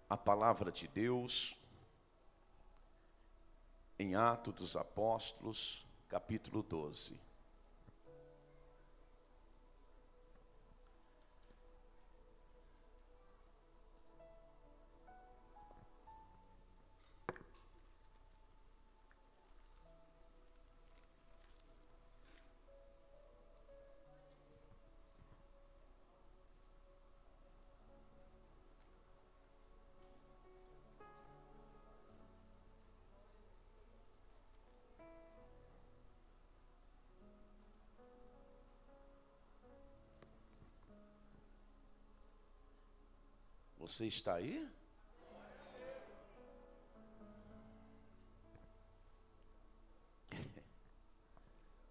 a palavra de Deus em Atos dos Apóstolos, capítulo 12. Você está aí?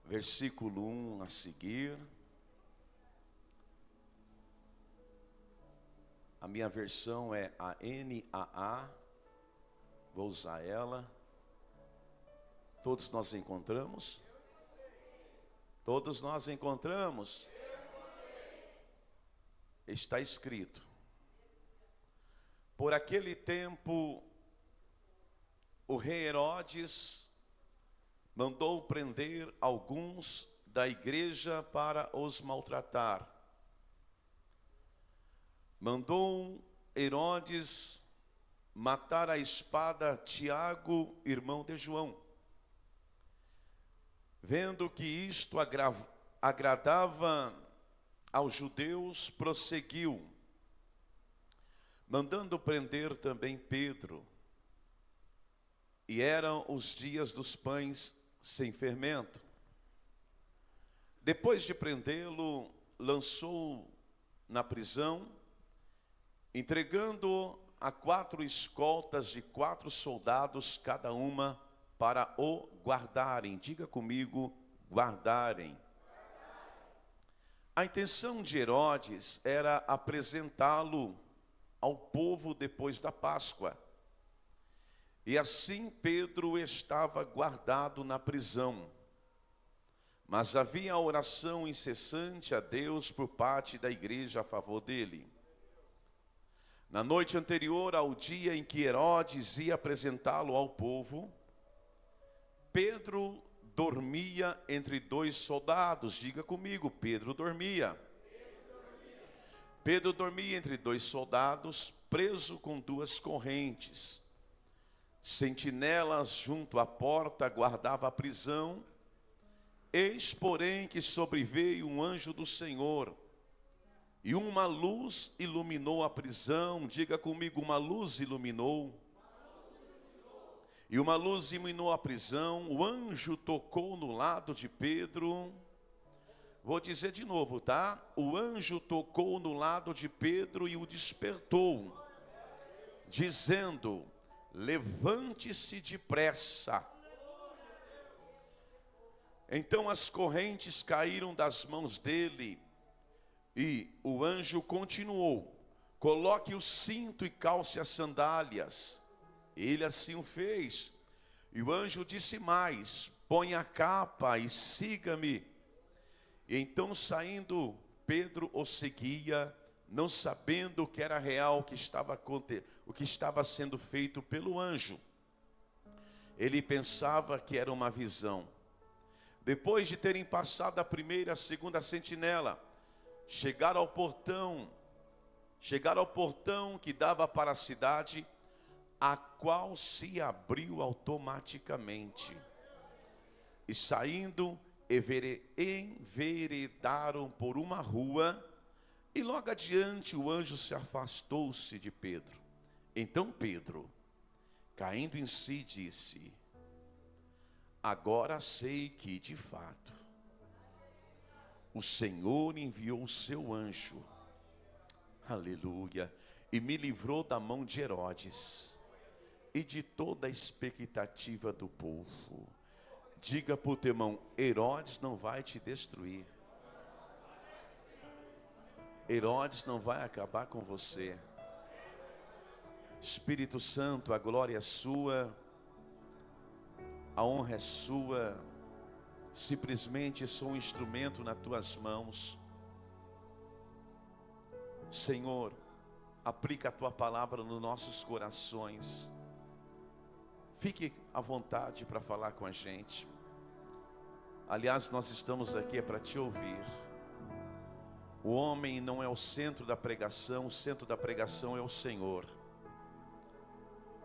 Versículo 1 a seguir. A minha versão é a NAA. Vou usar ela. Todos nós encontramos? Todos nós encontramos? Está escrito: por aquele tempo, o rei Herodes mandou prender alguns da igreja para os maltratar. Mandou Herodes matar à espada Tiago, irmão de João. Vendo que isto agradava aos judeus, prosseguiu, mandando prender também Pedro. E eram os dias dos pães sem fermento. Depois de prendê-lo, lançou na prisão, entregando-o a 4 escoltas de 4 soldados, cada uma, para o guardarem. Diga comigo, guardarem. A intenção de Herodes era apresentá-lo ao povo depois da Páscoa. E assim Pedro estava guardado na prisão. Mas havia oração incessante a Deus por parte da igreja a favor dele. Na noite anterior ao dia em que Herodes ia apresentá-lo ao povo, Pedro dormia entre 2 soldados. Diga comigo, Pedro dormia. Pedro dormia entre 2 soldados, preso com 2 correntes. Sentinelas junto à porta guardava a prisão. Eis, porém, que sobreveio um anjo do Senhor, e uma luz iluminou a prisão. Diga comigo, uma luz iluminou. E uma luz iluminou a prisão. O anjo tocou no lado de Pedro. Vou dizer de novo, tá? O anjo tocou no lado de Pedro e o despertou, dizendo: levante-se depressa. Então as correntes caíram das mãos dele, e o anjo continuou: coloque o cinto e calce as sandálias. Ele assim o fez. E o anjo disse mais: põe a capa e siga-me. E então, saindo, Pedro o seguia, não sabendo o que era real, o que estava sendo feito pelo anjo. Ele pensava que era uma visão. Depois de terem passado a primeira e a segunda sentinela, chegaram ao portão que dava para a cidade, a qual se abriu automaticamente. E saindo, enveredaram por uma rua, e logo adiante o anjo se afastou-se de Pedro. Então Pedro, caindo em si, disse: agora sei que de fato o Senhor enviou o seu anjo, aleluia, e me livrou da mão de Herodes e de toda a expectativa do povo. Diga para o teu irmão: Herodes não vai te destruir. Herodes não vai acabar com você. Espírito Santo, a glória é sua, a honra é sua. Simplesmente sou um instrumento nas tuas mãos. Senhor, aplica a tua palavra nos nossos corações. Fique à vontade para falar com a gente. Aliás, nós estamos aqui para te ouvir. O homem não é o centro da pregação, o centro da pregação é o Senhor.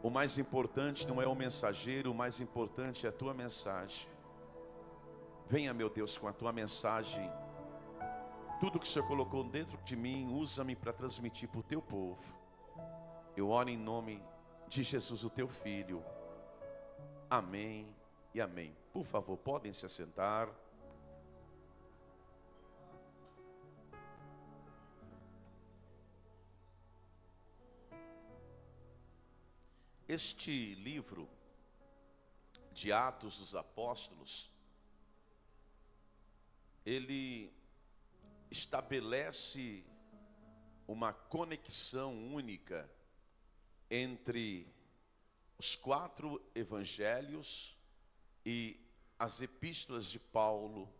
O mais importante não é o mensageiro, o mais importante é a tua mensagem. Venha, meu Deus, com a tua mensagem. Tudo que o Senhor colocou dentro de mim, usa-me para transmitir para o teu povo. Eu oro em nome de Jesus, o teu Filho. Amém e amém. Por favor, podem se assentar. Este livro de Atos dos Apóstolos, ele estabelece uma conexão única entre os 4 evangelhos e as epístolas de Paulo.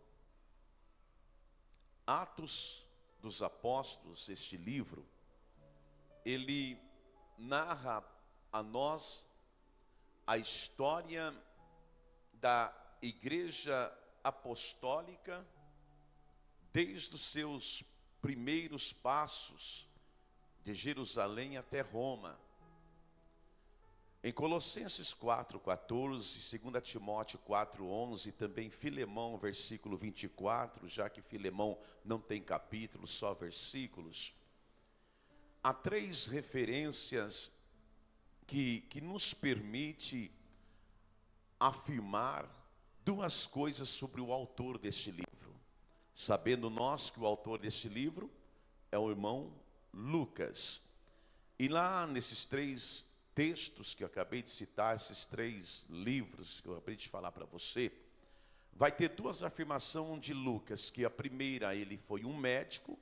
Atos dos Apóstolos, este livro, ele narra a nós a história da igreja apostólica, desde os seus primeiros passos, de Jerusalém até Roma. Em Colossenses 4:14, 2 Timóteo 4:11, também Filemão, versículo 24, já que Filemão não tem capítulos, só versículos. Há 3 referências que nos permite afirmar 2 coisas sobre o autor deste livro. Sabendo nós que o autor deste livro é o irmão Lucas. E lá nesses 3 textos que eu acabei de citar, esses 3 livros que eu acabei de falar para você, vai ter 2 afirmações de Lucas, que a primeira, ele foi um médico,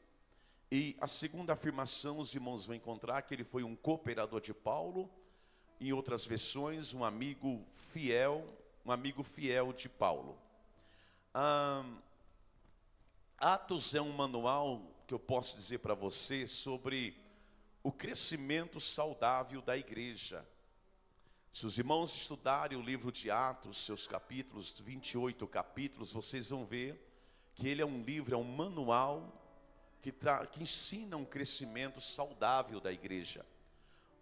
e a segunda afirmação, os irmãos vão encontrar que ele foi um cooperador de Paulo, em outras versões, um amigo fiel de Paulo. Atos é um manual que eu posso dizer para você sobre o crescimento saudável da igreja. Se os irmãos estudarem o livro de Atos, seus capítulos, 28 capítulos, vocês vão ver que ele é um livro, é um manual que ensina um crescimento saudável da igreja.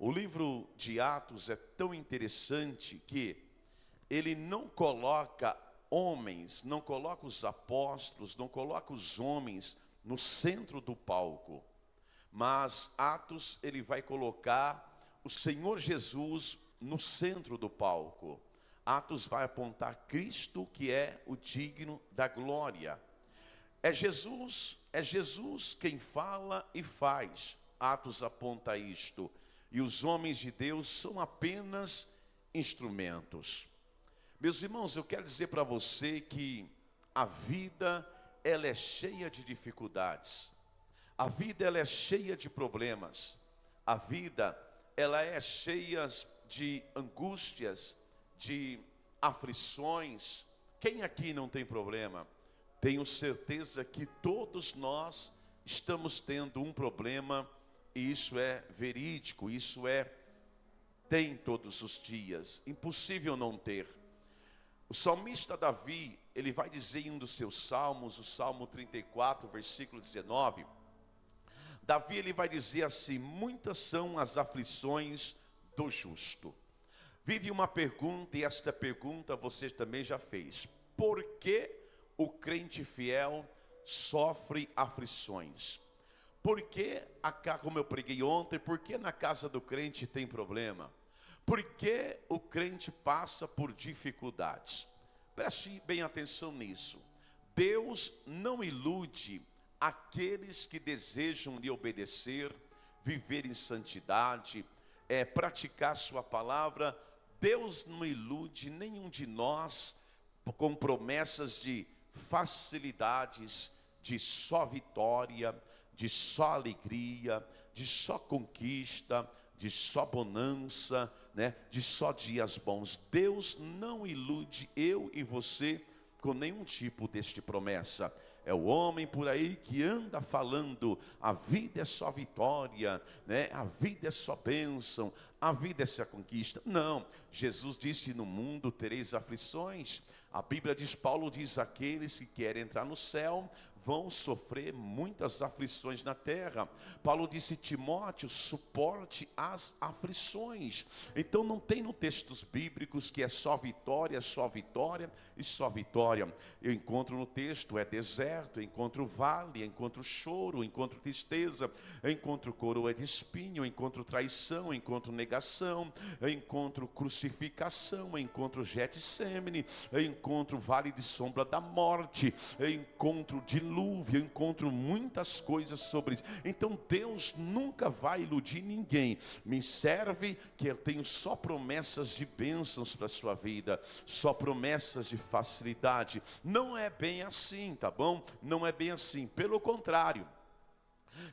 O livro de Atos é tão interessante que ele não coloca homens, não coloca os apóstolos, não coloca os homens no centro do palco. Mas Atos, ele vai colocar o Senhor Jesus no centro do palco. Atos vai apontar Cristo, que é o digno da glória. É Jesus quem fala e faz. Atos aponta isto. E os homens de Deus são apenas instrumentos. Meus irmãos, eu quero dizer para você que a vida, ela é cheia de dificuldades. A vida, ela é cheia de problemas. A vida, ela é cheia de angústias, de aflições. Quem aqui não tem problema? Tenho certeza que todos nós estamos tendo um problema, e isso é verídico, tem todos os dias, impossível não ter. O salmista Davi, ele vai dizer em um dos seus salmos, o Salmo 34, versículo 19, Davi, ele vai dizer assim: muitas são as aflições do justo. Vive uma pergunta, e esta pergunta você também já fez: por que o crente fiel sofre aflições? Por que, como eu preguei ontem, por que na casa do crente tem problema? Por que o crente passa por dificuldades? Preste bem atenção nisso. Deus não ilude aqueles que desejam lhe obedecer, viver em santidade, praticar sua palavra. Deus não ilude nenhum de nós com promessas de facilidades, de só vitória, de só alegria, de só conquista, de só bonança, né? De só dias bons. Deus não ilude eu e você com nenhum tipo deste promessa. É o homem por aí que anda falando, a vida é só vitória, né? A vida é só bênção, a vida é só conquista. Não, Jesus disse: no mundo tereis aflições. A Bíblia diz, Paulo diz, aqueles que querem entrar no céu vão sofrer muitas aflições na terra. Paulo disse, Timóteo, suporte as aflições. Então não tem no textos bíblicos que é só vitória e só vitória. Eu encontro no texto, é deserto, eu encontro vale, eu encontro choro, eu encontro tristeza, eu encontro coroa de espinho, eu encontro traição, eu encontro negação, eu encontro crucificação, eu encontro Getsêmani, eu encontro vale de sombra da morte, eu encontro dilúvio, eu encontro muitas coisas sobre isso. Então Deus nunca vai iludir ninguém. Me serve que eu tenho só promessas de bênçãos para a sua vida, só promessas de facilidade. Não é bem assim, tá bom? Não é bem assim, pelo contrário.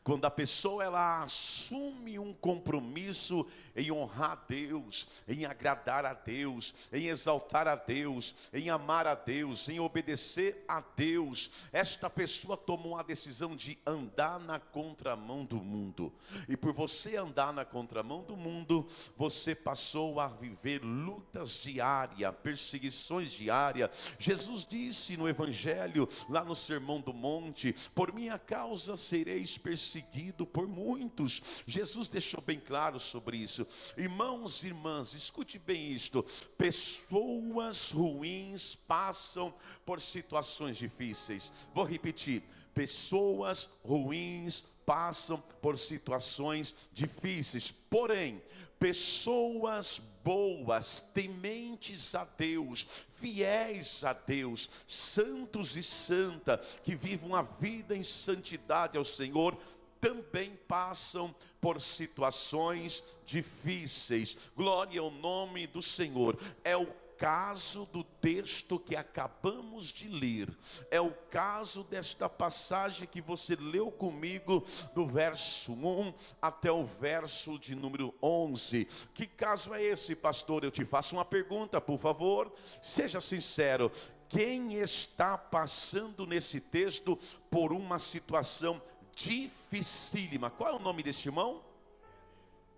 Quando a pessoa ela assume um compromisso em honrar a Deus, em agradar a Deus, em exaltar a Deus, em amar a Deus, em obedecer a Deus, esta pessoa tomou uma decisão de andar na contramão do mundo. E por você andar na contramão do mundo, você passou a viver lutas diárias, perseguições diárias. Jesus disse no Evangelho, lá no Sermão do Monte, por minha causa sereis perseguido por muitos. Jesus deixou bem claro sobre isso. Irmãos e irmãs, escute bem isto. Pessoas ruins passam por situações difíceis. Vou repetir. Pessoas ruins passam por situações difíceis. Porém, pessoas boas, tementes a Deus, fiéis a Deus, santos e santas, que vivem uma vida em santidade ao Senhor, também passam por situações difíceis. Glória ao nome do Senhor. É o caso do texto que acabamos de ler, é o caso desta passagem que você leu comigo, do verso 1 até o verso de número 11. Que caso é esse, pastor? Eu te faço uma pergunta, por favor, seja sincero. Quem está passando nesse texto por uma situação dificílima? Qual é o nome deste irmão?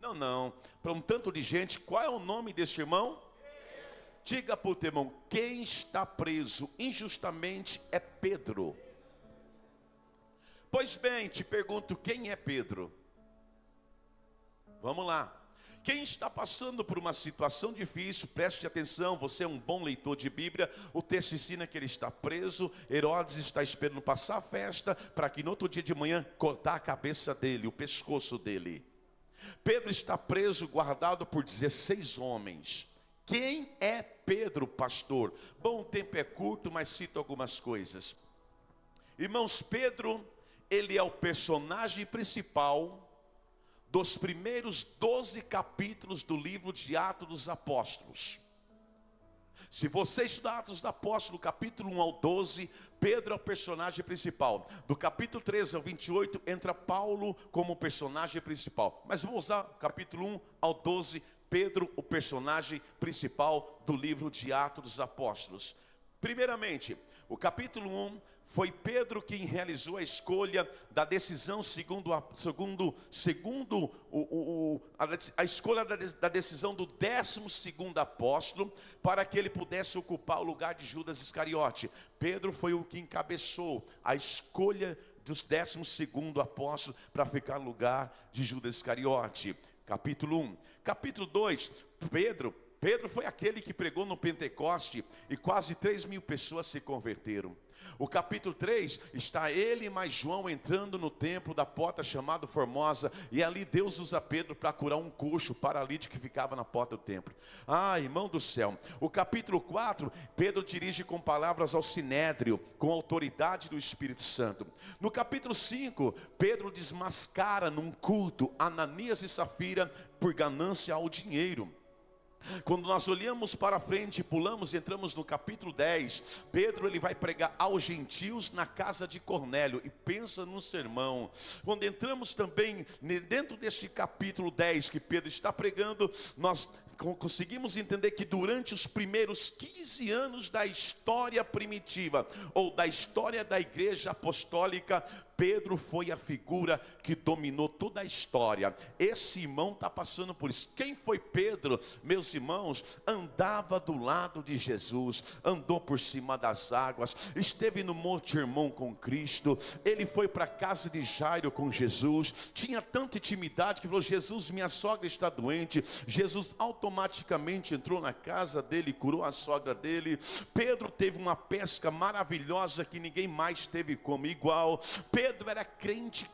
Não, para um tanto de gente, qual é o nome deste irmão? Diga para o teu irmão, quem está preso injustamente é Pedro. Pois bem, te pergunto, quem é Pedro? Vamos lá. Quem está passando por uma situação difícil, preste atenção, você é um bom leitor de Bíblia, o texto ensina que ele está preso, Herodes está esperando passar a festa, para que no outro dia de manhã cortar a cabeça dele, o pescoço dele. Pedro está preso, guardado por 16 homens. Quem é Pedro, pastor? Bom, o tempo é curto, mas cito algumas coisas. Irmãos, Pedro, ele é o personagem principal dos primeiros 12 capítulos do livro de Atos dos Apóstolos. Se você estudar Atos dos Apóstolos, capítulo 1 ao 12, Pedro é o personagem principal. Do capítulo 13 ao 28, entra Paulo como personagem principal. Mas vou usar capítulo 1 ao 12, Pedro, o personagem principal do livro de Atos dos Apóstolos. Primeiramente, o capítulo 1 foi Pedro quem realizou a escolha da decisão a escolha da decisão do 12º apóstolo, para que ele pudesse ocupar o lugar de Judas Iscariote. Pedro foi o que encabeçou a escolha dos 12º apóstolo para ficar no lugar de Judas Iscariote. Capítulo 1. Capítulo 2, Pedro foi aquele que pregou no Pentecoste e quase 3.000 pessoas se converteram. O capítulo 3, está ele mais João entrando no templo da porta chamada Formosa, e ali Deus usa Pedro para curar um coxo paralítico que ficava na porta do templo. Ah, irmão do céu. O capítulo 4, Pedro dirige com palavras ao Sinédrio, com autoridade do Espírito Santo. No capítulo 5, Pedro desmascara num culto Ananias e Safira por ganância ao dinheiro. Quando nós olhamos para frente, pulamos e entramos no capítulo 10, Pedro ele vai pregar aos gentios na casa de Cornélio, e pensa num sermão. Quando entramos também dentro deste capítulo 10 que Pedro está pregando, nós conseguimos entender que durante os primeiros 15 anos da história primitiva, ou da história da igreja apostólica, Pedro foi a figura que dominou toda a história. Esse irmão está passando por isso. Quem foi Pedro? Meus irmãos, andava do lado de Jesus, andou por cima das águas, esteve no Monte Hermon com Cristo, ele foi para a casa de Jairo com Jesus, tinha tanta intimidade que falou: Jesus, minha sogra está doente. Jesus automaticamente entrou na casa dele, curou a sogra dele. Pedro teve uma pesca maravilhosa que ninguém mais teve como igual. Pedro era crente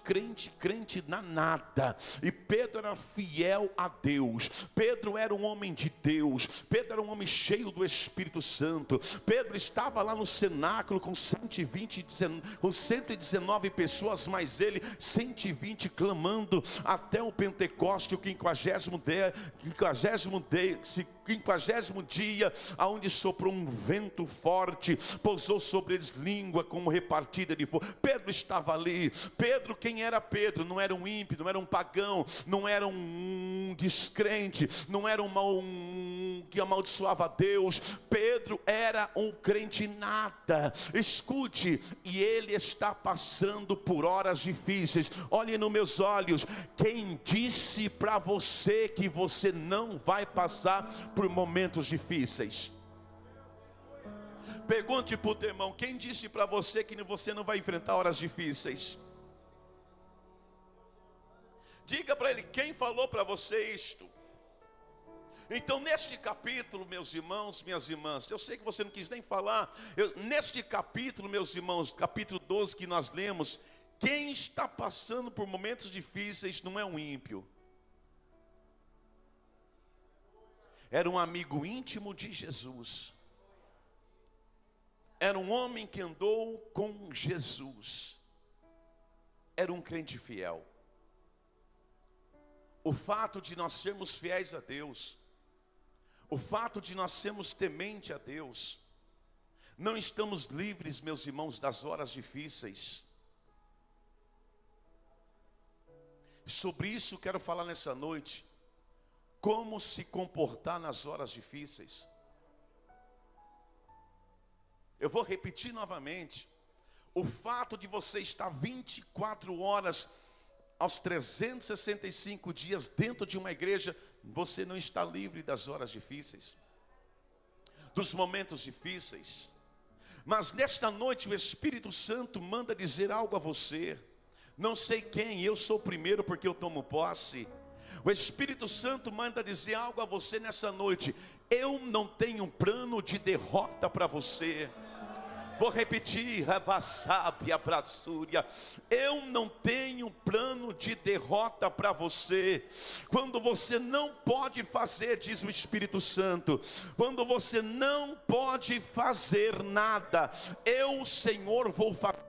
na nada, e Pedro era fiel a Deus. Pedro era um homem de Deus, Pedro era um homem cheio do Espírito Santo. Pedro estava lá no cenáculo com 119 pessoas, mais ele 120 clamando até o Pentecoste, o 50º dia, aonde soprou um vento forte, pousou sobre eles língua como repartida de fogo. Pedro estava ali. Pedro, quem era Pedro? Não era um ímpio, não era um pagão, não era um descrente, não era um que amaldiçoava a Deus. Pedro era um crente nata. Escute, e ele está passando por horas difíceis. Olhe nos meus olhos. Quem disse para você que você não vai passar por momentos difíceis? Pergunte para o teu irmão: quem disse para você que você não vai enfrentar horas difíceis? Diga para ele: quem falou para você isto? Então, neste capítulo, meus irmãos, minhas irmãs, eu sei que você não quis nem falar, neste capítulo, meus irmãos, capítulo 12 que nós lemos, quem está passando por momentos difíceis não é um ímpio. Era um amigo íntimo de Jesus. Era um homem que andou com Jesus. Era um crente fiel. O fato de nós sermos fiéis a Deus, o fato de nós sermos temente a Deus, não estamos livres, meus irmãos, das horas difíceis. Sobre isso quero falar nessa noite. Como se comportar nas horas difíceis. Eu vou repetir novamente. O fato de você estar 24 horas aos 365 dias dentro de uma igreja, você não está livre das horas difíceis, dos momentos difíceis. Mas nesta noite o Espírito Santo manda dizer algo a você. Não sei quem, eu sou o primeiro porque eu tomo posse. O Espírito Santo manda dizer algo a você nessa noite. Eu não tenho um plano de derrota para você. Vou repetir, eu não tenho plano de derrota para você. Quando você não pode fazer, diz o Espírito Santo, quando você não pode fazer nada, eu, Senhor, vou fazer.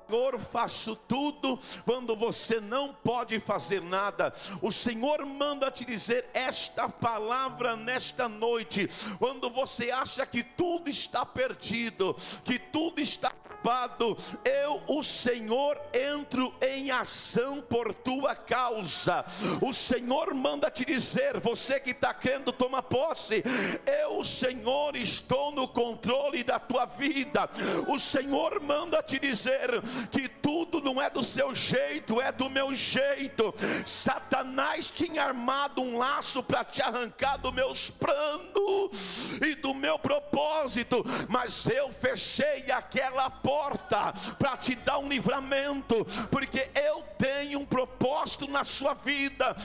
Senhor, faço tudo. Quando você não pode fazer nada, o Senhor manda te dizer esta palavra nesta noite. Quando você acha que tudo está perdido, que tudo está acabado, eu, o Senhor, entro em ação por tua causa. O Senhor manda te dizer, você que está querendo tomar posse, eu, o Senhor, estou no controle da tua vida. O Senhor manda te dizer que tudo não é do seu jeito, é do meu jeito. Satanás tinha armado um laço para te arrancar dos meus planos e do meu propósito, mas eu fechei aquela porta para te dar um livramento, porque eu tenho um propósito na sua vida.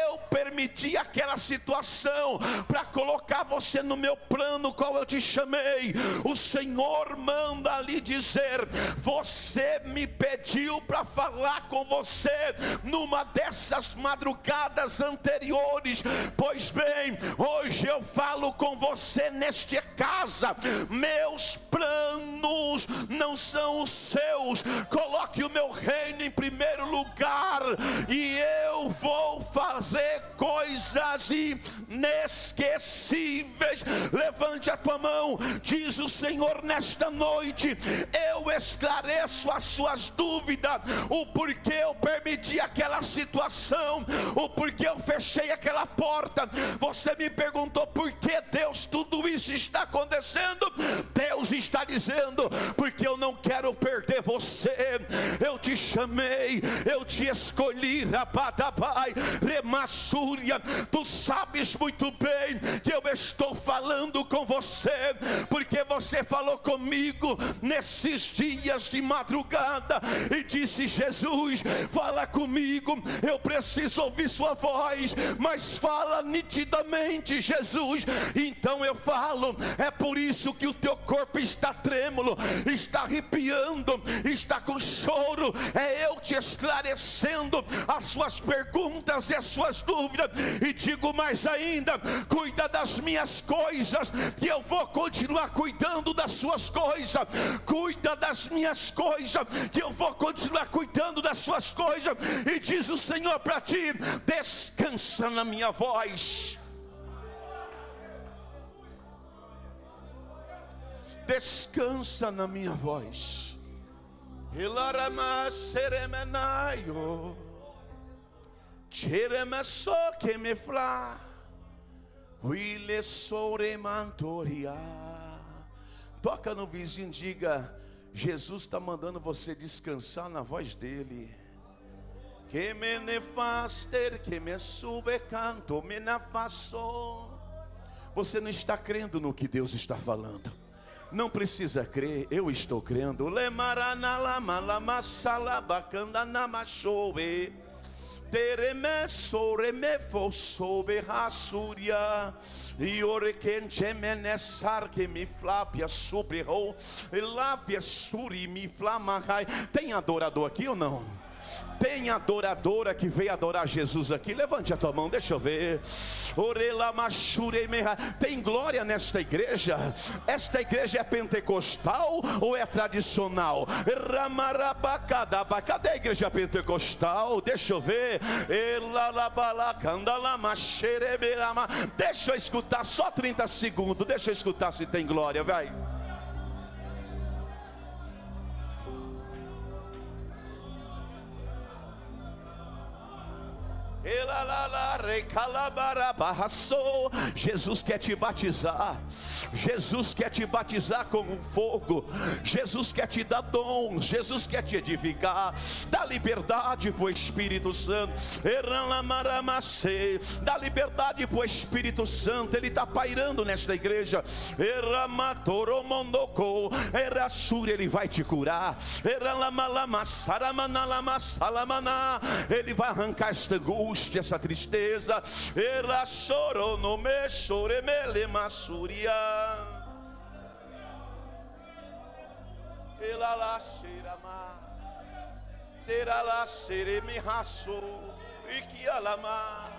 Eu permiti aquela situação para colocar você no meu plano, qual eu te chamei. O Senhor manda lhe dizer, você me pediu para falar com você numa dessas madrugadas anteriores. Pois bem, hoje eu falo com você nesta casa. Meus planos planos não são os seus. Coloque o meu reino em primeiro lugar, e eu vou fazer coisas inesquecíveis. Levante a tua mão, diz o Senhor nesta noite: eu esclareço as suas dúvidas, o porquê eu permiti aquela situação, o porquê eu fechei aquela porta. Você me perguntou por que, Deus, tudo isso está acontecendo? Deus está dizendo: porque eu não quero perder você. Eu te chamei, eu te escolhi, Rabadabai, Remassúria. Tu sabes muito bem que eu estou falando com você, porque você falou comigo nesses dias de madrugada e disse: Jesus, fala comigo, eu preciso ouvir sua voz, mas fala nitidamente, Jesus. Então eu falo. É por isso que o teu corpo está trêmulo, está arrepiando, está com choro. É eu te esclarecendo as suas perguntas e as suas dúvidas. E digo mais ainda: cuida das minhas coisas, que eu vou continuar cuidando das suas coisas. Cuida das minhas coisas, que eu vou continuar cuidando das suas coisas. E diz o Senhor para ti: descansa na minha voz. Descansa na minha voz. Toca no vizinho e diga: Jesus está mandando você descansar na voz dele. Que me nefaster, que me sube canto, me nafasso. Você não está crendo no que Deus está falando. Não precisa crer, eu estou crendo. Tem adorador aqui ou não? Tem adoradora que veio adorar Jesus aqui? Levante a tua mão, deixa eu ver. Tem glória nesta igreja? Esta igreja é pentecostal ou é tradicional? Cadê a igreja pentecostal? Deixa eu ver. Deixa eu escutar só 30 segundos. Deixa eu escutar se tem glória, vai. Jesus quer te batizar. Jesus quer te batizar com um fogo. Jesus quer te dar dom. Jesus quer te edificar. Dá liberdade para o Espírito Santo. Dá liberdade para o Espírito Santo. Ele está pairando nesta igreja. Ele vai te curar. Ele vai arrancar esta angústia, essa tristeza. Ela chorou no me chore mele massuria. Ela lá cheira ma. Terá lá chere me raço e que alama.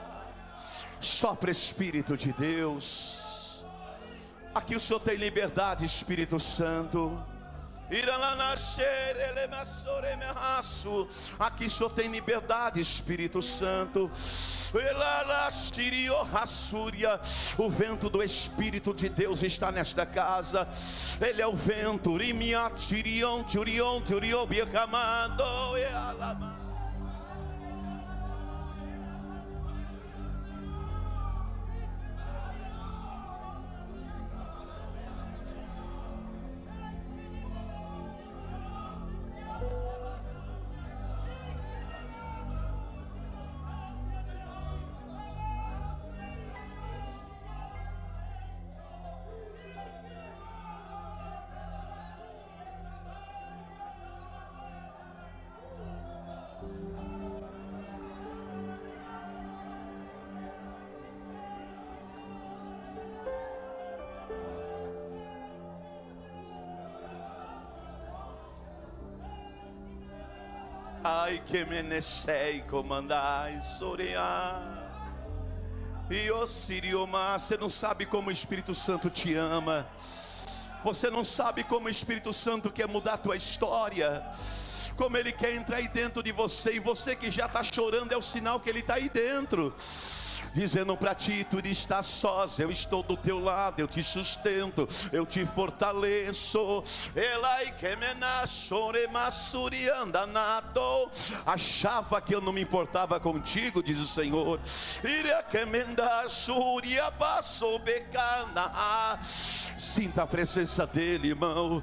Sopra, Espírito de Deus. Aqui o Senhor tem liberdade, Espírito Santo. Aqui só tem liberdade, Espírito Santo. O vento do Espírito de Deus está nesta casa. Ele é o vento. Ai que menecei comandai sorear. E o Sirioma, você não sabe como o Espírito Santo te ama. Você não sabe como o Espírito Santo quer mudar a tua história, como Ele quer entrar aí dentro de você. E você que já está chorando, é o sinal que Ele está aí dentro, dizendo para ti: tu estás sós, eu estou do teu lado, eu te sustento, eu te fortaleço. Achava que eu não me importava contigo, diz o Senhor. Sinta a presença dEle, irmão.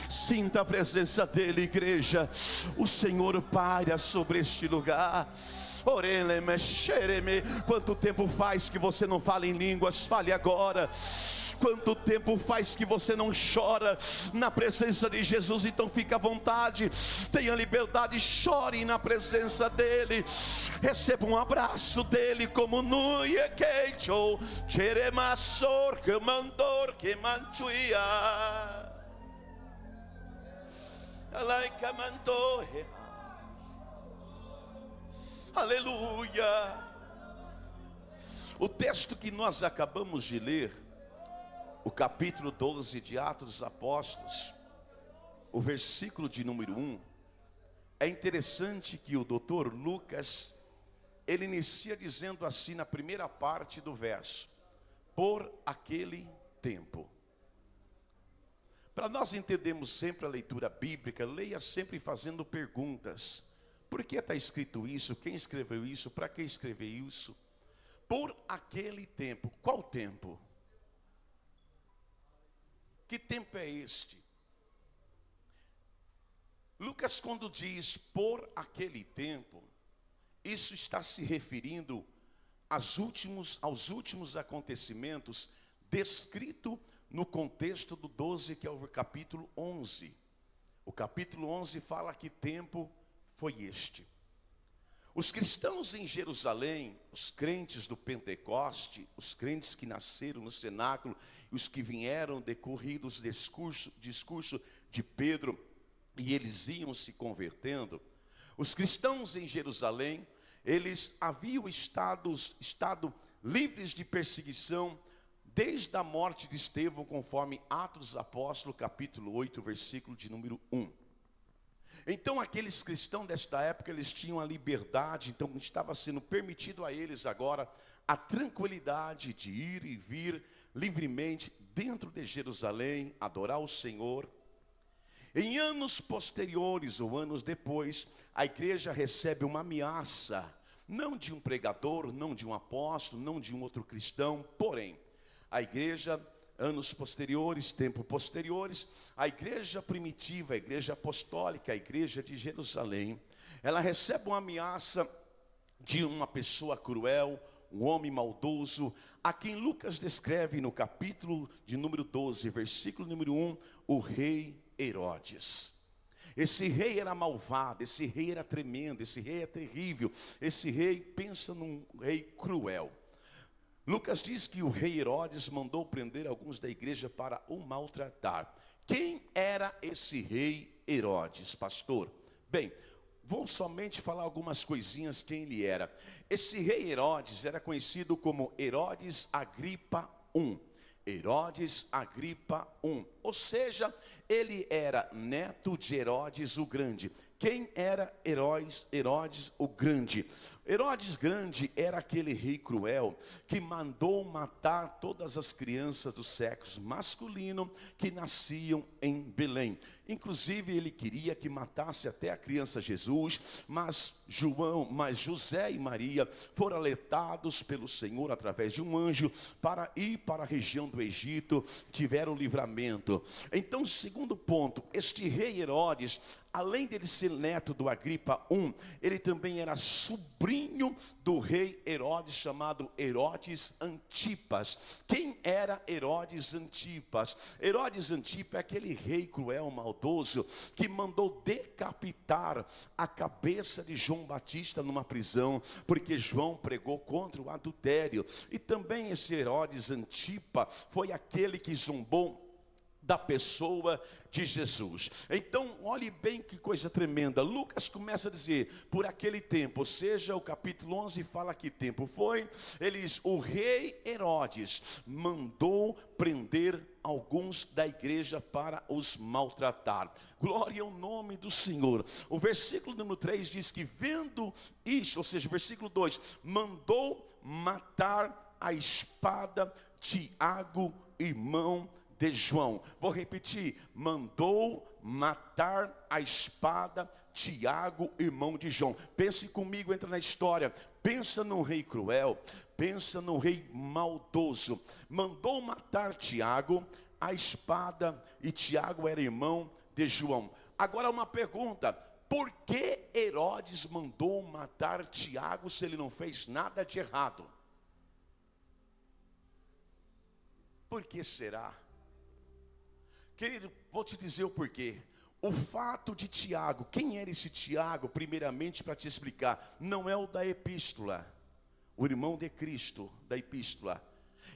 Sinta a presença dEle, igreja. O Senhor paira sobre este lugar. Quanto tempo faz que você não fala em línguas? Fale agora. Quanto tempo faz que você não chora na presença de Jesus? Então fica à vontade, tenha liberdade, chore na presença dEle. Receba um abraço dEle, como Nuye Keicho Cheremassor que mandor que manchuia Alaika mandor. Aleluia. O texto que nós acabamos de ler, o capítulo 12 de Atos dos Apóstolos, o versículo de número 1, é interessante que o doutor Lucas, ele inicia dizendo assim na primeira parte do verso: por aquele tempo. Para nós entendermos sempre a leitura bíblica, leia sempre fazendo perguntas. Por que está escrito isso? Quem escreveu isso? Para que escreveu isso? Por aquele tempo. Qual tempo? Que tempo é este? Lucas, quando diz por aquele tempo, isso está se referindo aos últimos acontecimentos descrito no contexto do 12, que é o capítulo 11. O capítulo 11 fala que tempo foi este. Os cristãos em Jerusalém, os crentes do Pentecoste, os crentes que nasceram no cenáculo, e os que vieram decorridos discurso de Pedro, e eles iam se convertendo. Os cristãos em Jerusalém, eles haviam estado livres de perseguição desde a morte de Estevão, conforme Atos dos Apóstolos, capítulo 8, versículo de número 1. Então aqueles cristãos desta época, eles tinham a liberdade, então estava sendo permitido a eles agora a tranquilidade de ir e vir livremente dentro de Jerusalém, adorar o Senhor. Em anos posteriores ou anos depois, a igreja recebe uma ameaça, não de um pregador, não de um apóstolo, não de um outro cristão, porém, a igreja, anos posteriores, tempo posteriores, a igreja primitiva, a igreja apostólica, a igreja de Jerusalém, ela recebe uma ameaça de uma pessoa cruel, um homem maldoso, a quem Lucas descreve no capítulo de número 12, versículo número 1, o rei Herodes. Esse rei era malvado, esse rei era tremendo, esse rei é terrível, esse rei, pensa num rei cruel. Lucas diz que o rei Herodes mandou prender alguns da igreja para o maltratar. Quem era esse rei Herodes, pastor? Bem, vou somente falar algumas coisinhas quem ele era. Esse rei Herodes era conhecido como Herodes Agripa I. Herodes Agripa I. Ou seja, ele era neto de Herodes o Grande. Quem era Herodes o Grande? Herodes Grande era aquele rei cruel que mandou matar todas as crianças do sexo masculino que nasciam em Belém. Inclusive ele queria que matasse até a criança Jesus, mas José e Maria foram alertados pelo Senhor através de um anjo para ir para a região do Egito, tiveram livramento. Então, segundo ponto, este rei Herodes, além dele ser neto do Agripa I, ele também era sobrinho do rei Herodes, chamado Herodes Antipas. Quem era Herodes Antipas? Herodes Antipas é aquele rei cruel, maldoso, que mandou decapitar a cabeça de João Batista numa prisão, porque João pregou contra o adultério. E também esse Herodes Antipas foi aquele que zombou da pessoa de Jesus. Então, olhe bem que coisa tremenda. Lucas começa a dizer, por aquele tempo, ou seja, o capítulo 11 fala que tempo foi. O rei Herodes mandou prender alguns da igreja para os maltratar. Glória ao nome do Senhor. O versículo número 3 diz que vendo isto, ou seja, versículo 2, mandou matar a espada Tiago, irmão de João. Vou repetir, mandou matar a espada Tiago, irmão de João. Pense comigo, entra na história. Pensa num rei cruel, pensa num rei maldoso. Mandou matar Tiago, a espada, e Tiago era irmão de João. Agora uma pergunta, por que Herodes mandou matar Tiago se ele não fez nada de errado? Por que será? Querido, vou te dizer o porquê. O fato de Tiago, quem era esse Tiago, primeiramente para te explicar, não é o da epístola, o irmão de Cristo da epístola.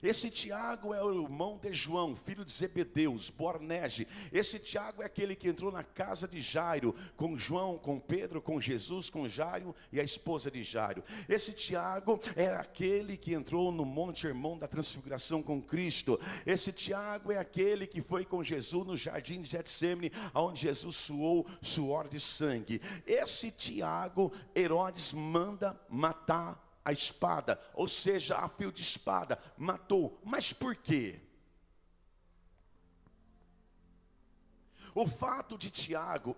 Esse Tiago é o irmão de João, filho de Zebedeus, Boanerges. Esse Tiago é aquele que entrou na casa de Jairo, com João, com Pedro, com Jesus, com Jairo e a esposa de Jairo. Esse Tiago era aquele que entrou no Monte Hermon da Transfiguração com Cristo. Esse Tiago é aquele que foi com Jesus no jardim de Getsemane, onde Jesus suou suor de sangue. Esse Tiago, Herodes manda matar a espada, ou seja, a fio de espada, matou. Mas por quê? O fato de Tiago,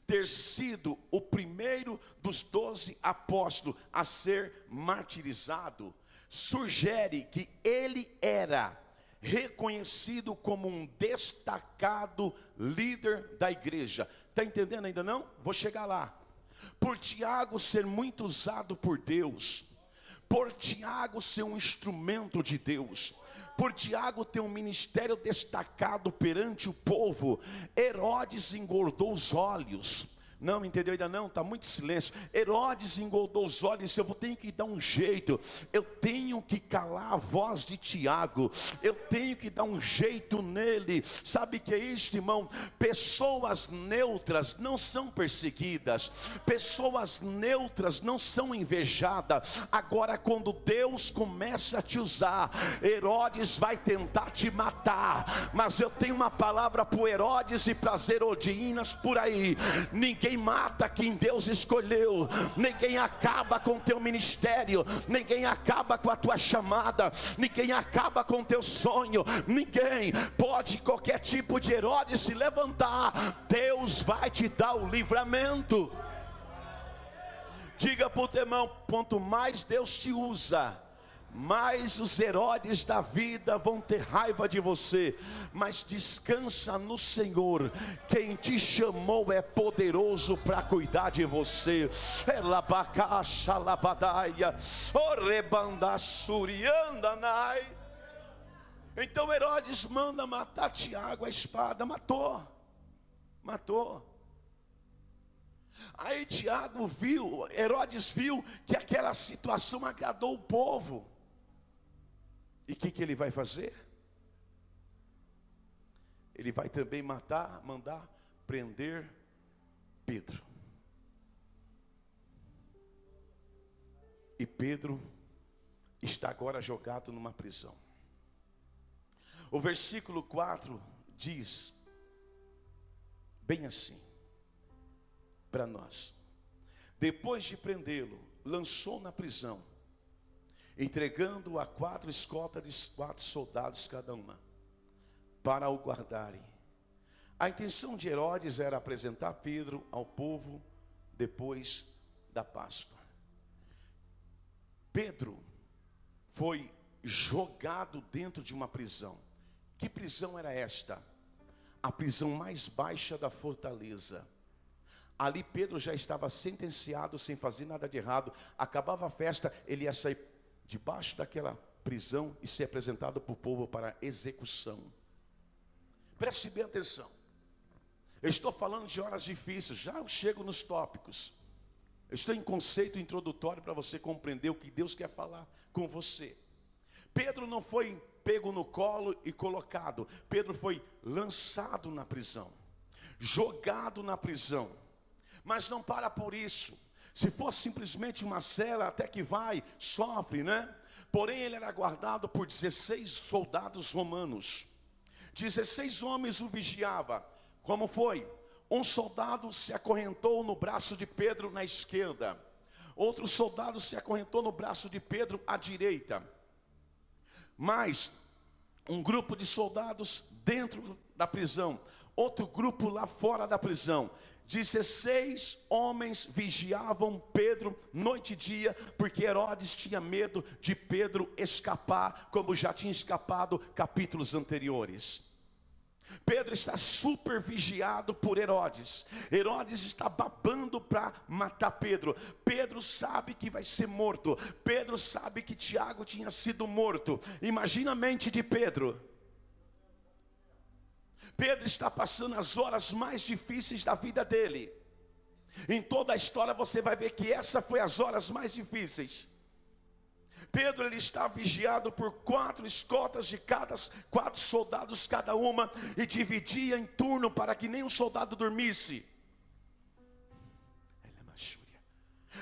ter sido o primeiro dos 12 apóstolos a ser martirizado, sugere que ele era reconhecido como um destacado líder da igreja. Está entendendo ainda não? Vou chegar lá. Por Tiago ser muito usado por Deus, por Tiago ser um instrumento de Deus, por Tiago ter um ministério destacado perante o povo, Herodes engordou os olhos. Não, entendeu ainda não? Está muito silêncio. Herodes engordou os olhos e disse, eu tenho que dar um jeito, eu tenho que calar a voz de Tiago, eu tenho que dar um jeito nele. Sabe o que é isso, irmão? Pessoas neutras não são perseguidas, pessoas neutras não são invejadas. Agora quando Deus começa a te usar, Herodes vai tentar te matar, mas eu tenho uma palavra para o Herodes e para as Herodinas por aí: ninguém mata quem Deus escolheu, ninguém acaba com o teu ministério, ninguém acaba com a tua chamada, ninguém acaba com o teu sonho, ninguém pode, qualquer tipo de Herodes se levantar, Deus vai te dar o livramento. Diga para o teu irmão, quanto mais Deus te usa, mais os Herodes da vida vão ter raiva de você. Mas descansa no Senhor, quem te chamou é poderoso para cuidar de você. Então Herodes manda matar Tiago, a espada, matou. Aí Herodes viu que aquela situação agradou o povo. E o que ele vai fazer? Ele vai também mandar prender Pedro. E Pedro está agora jogado numa prisão. O versículo 4 diz, bem assim, para nós: depois de prendê-lo, lançou na prisão, entregando-o a 4 escoltas de 4 soldados cada uma, para o guardarem. A intenção de Herodes era apresentar Pedro ao povo depois da Páscoa. Pedro foi jogado dentro de uma prisão. Que prisão era esta? A prisão mais baixa da fortaleza. Ali Pedro já estava sentenciado sem fazer nada de errado. Acabava a festa, ele ia sair debaixo daquela prisão e ser apresentado para o povo para execução. Preste bem atenção. Eu estou falando de horas difíceis, já eu chego nos tópicos. Eu estou em conceito introdutório para você compreender o que Deus quer falar com você. Pedro não foi pego no colo e colocado. Pedro foi lançado na prisão, jogado na prisão. Mas não para por isso. Se fosse simplesmente uma cela, até que vai, sofre, né? Porém ele era guardado por 16 soldados romanos. 16 homens o vigiavam. Como foi? Um soldado se acorrentou no braço de Pedro na esquerda. Outro soldado se acorrentou no braço de Pedro à direita. Mais um grupo de soldados dentro da prisão. Outro grupo lá fora da prisão. 16 homens vigiavam Pedro noite e dia, porque Herodes tinha medo de Pedro escapar, como já tinha escapado capítulos anteriores. Pedro está super vigiado por Herodes. Herodes está babando para matar Pedro. Pedro sabe que vai ser morto. Pedro sabe que Tiago tinha sido morto. Imagina a mente de Pedro. Pedro está passando as horas mais difíceis da vida dele. Em toda a história você vai ver que essa foi as horas mais difíceis. Pedro, ele está vigiado por 4 escoltas de 4 soldados cada uma, e dividia em turno para que nenhum soldado dormisse.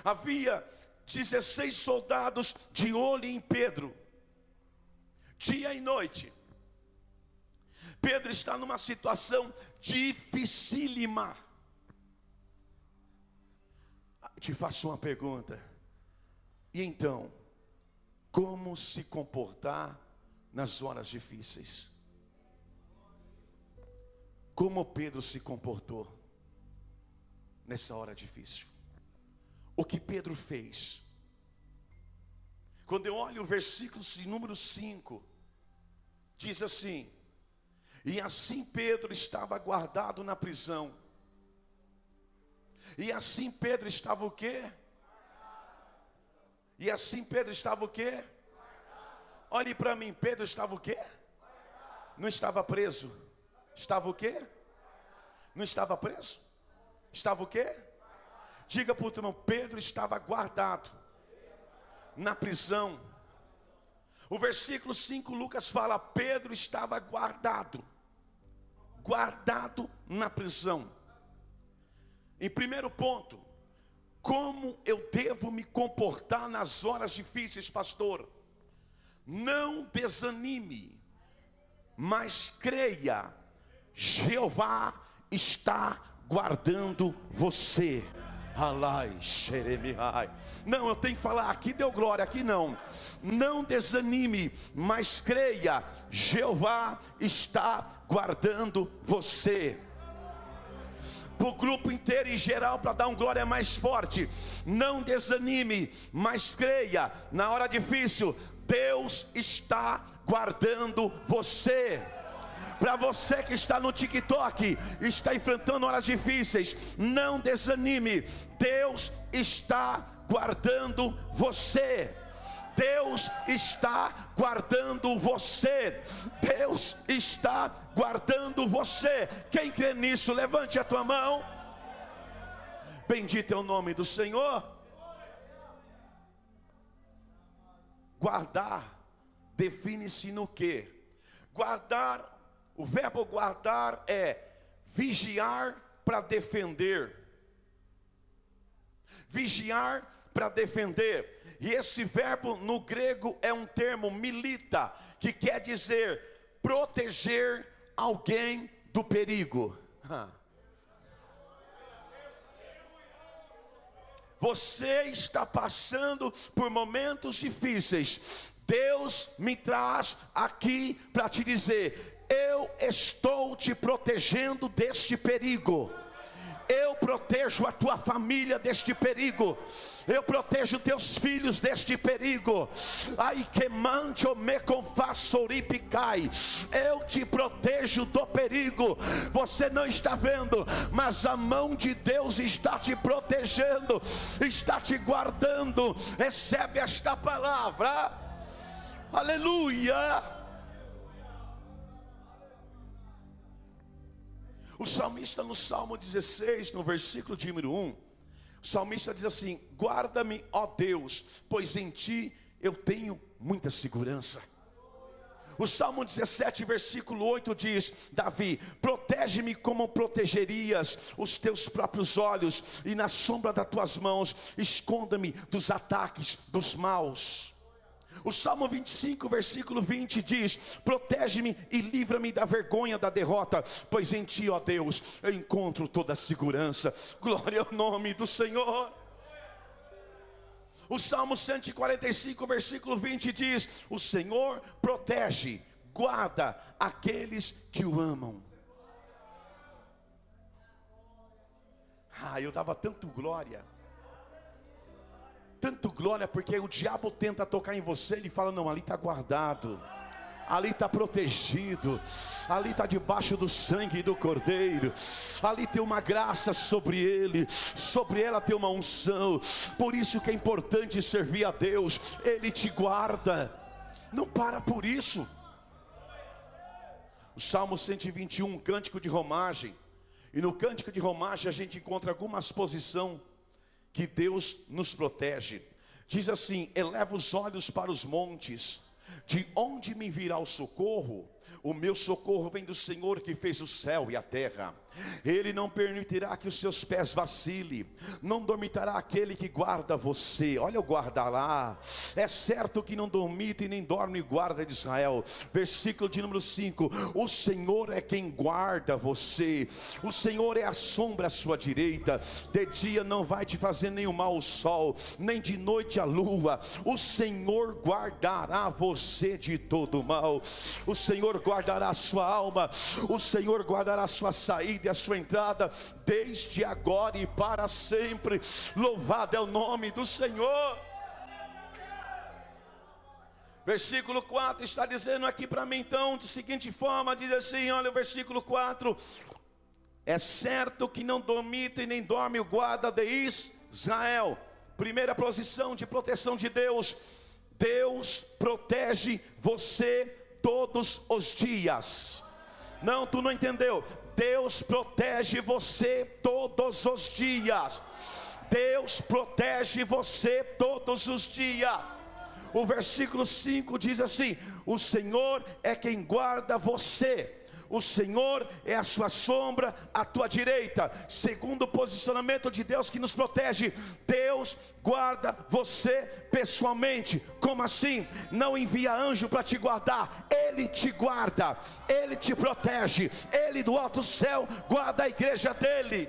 Havia 16 soldados de olho em Pedro, dia e noite. Pedro está numa situação dificílima. Te faço uma pergunta. E então, como se comportar nas horas difíceis? Como Pedro se comportou nessa hora difícil? O que Pedro fez? Quando eu olho o versículo de número 5, diz assim: e assim Pedro estava guardado na prisão. E assim Pedro estava o quê? E assim Pedro estava o quê? Olhe para mim, Pedro estava o quê? Não estava preso. Estava o quê? Não estava preso? Estava o quê? Diga para o teu irmão, Pedro estava guardado na prisão. O versículo 5, Lucas fala, Pedro estava guardado na prisão. Em primeiro ponto, como eu devo me comportar nas horas difíceis, pastor? Não desanime, mas creia, Jeová está guardando você. Não, eu tenho que falar, aqui deu glória, aqui não. Não desanime, mas creia, Jeová está guardando você. Para o grupo inteiro em geral, para dar um glória mais forte. Não desanime, mas creia, na hora difícil, Deus está guardando você. Para você que está no TikTok, está enfrentando horas difíceis, não desanime, Deus está guardando você. Deus está guardando você. Deus está guardando você. Quem crê nisso, levante a tua mão. Bendito é o nome do Senhor. Guardar define-se no quê? Guardar, o verbo guardar é vigiar para defender. Vigiar para defender. E esse verbo no grego é um termo milita, que quer dizer proteger alguém do perigo. Você está passando por momentos difíceis. Deus me traz aqui para te dizer: eu estou te protegendo deste perigo. Eu protejo a tua família deste perigo. Eu protejo teus filhos deste perigo. Ai que mancho me confaçoripicai. Eu te protejo do perigo. Você não está vendo, mas a mão de Deus está te protegendo, está te guardando. Recebe esta palavra. Aleluia. O salmista no Salmo 16, no versículo de número 1, o salmista diz assim: guarda-me, ó Deus, pois em ti eu tenho muita segurança. O Salmo 17, versículo 8 diz: Davi, protege-me como protegerias os teus próprios olhos, e na sombra das tuas mãos esconda-me dos ataques dos maus. O Salmo 25, versículo 20 diz: protege-me e livra-me da vergonha da derrota, pois em ti, ó Deus, eu encontro toda a segurança. Glória ao nome do Senhor. O Salmo 145, versículo 20 diz: o Senhor protege, guarda aqueles que o amam. Eu dava tanto glória, porque o diabo tenta tocar em você, ele fala: não, ali está guardado, ali está protegido, ali está debaixo do sangue do Cordeiro, ali tem uma graça sobre ele, sobre ela tem uma unção. Por isso que é importante servir a Deus, Ele te guarda, não para por isso. O Salmo 121, cântico de romagem, e no cântico de romagem a gente encontra algumas posições que Deus nos protege. Diz assim: eleva os olhos para os montes, de onde me virá o socorro? O meu socorro vem do Senhor que fez o céu e a terra. Ele não permitirá que os seus pés vacilem, não dormitará aquele que guarda você. Olha o guarda lá, é certo que não dormita e nem dorme o guarda de Israel. Versículo de número 5: o Senhor é quem guarda você, o Senhor é a sombra à sua direita. De dia não vai te fazer nenhum mal o sol, nem de noite a lua. O Senhor guardará você de todo mal. O Senhor guardará a sua alma, o Senhor guardará a sua saída e a sua entrada, desde agora e para sempre. Louvado é o nome do Senhor. Versículo 4 está dizendo aqui para mim, então, de seguinte forma, diz assim, olha o versículo 4: é certo que não dormita e nem dorme o guarda de Israel. Primeira posição de proteção de Deus: Deus protege você todos os dias. Não, tu não entendeu. Deus protege você todos os dias. Deus protege você todos os dias. O versículo 5 diz assim: o Senhor é quem guarda você, o Senhor é a sua sombra à tua direita. Segundo o posicionamento de Deus que nos protege, Deus guarda você pessoalmente. Como assim? Não envia anjo para te guardar, Ele te guarda, Ele te protege, Ele do alto céu guarda a igreja dele.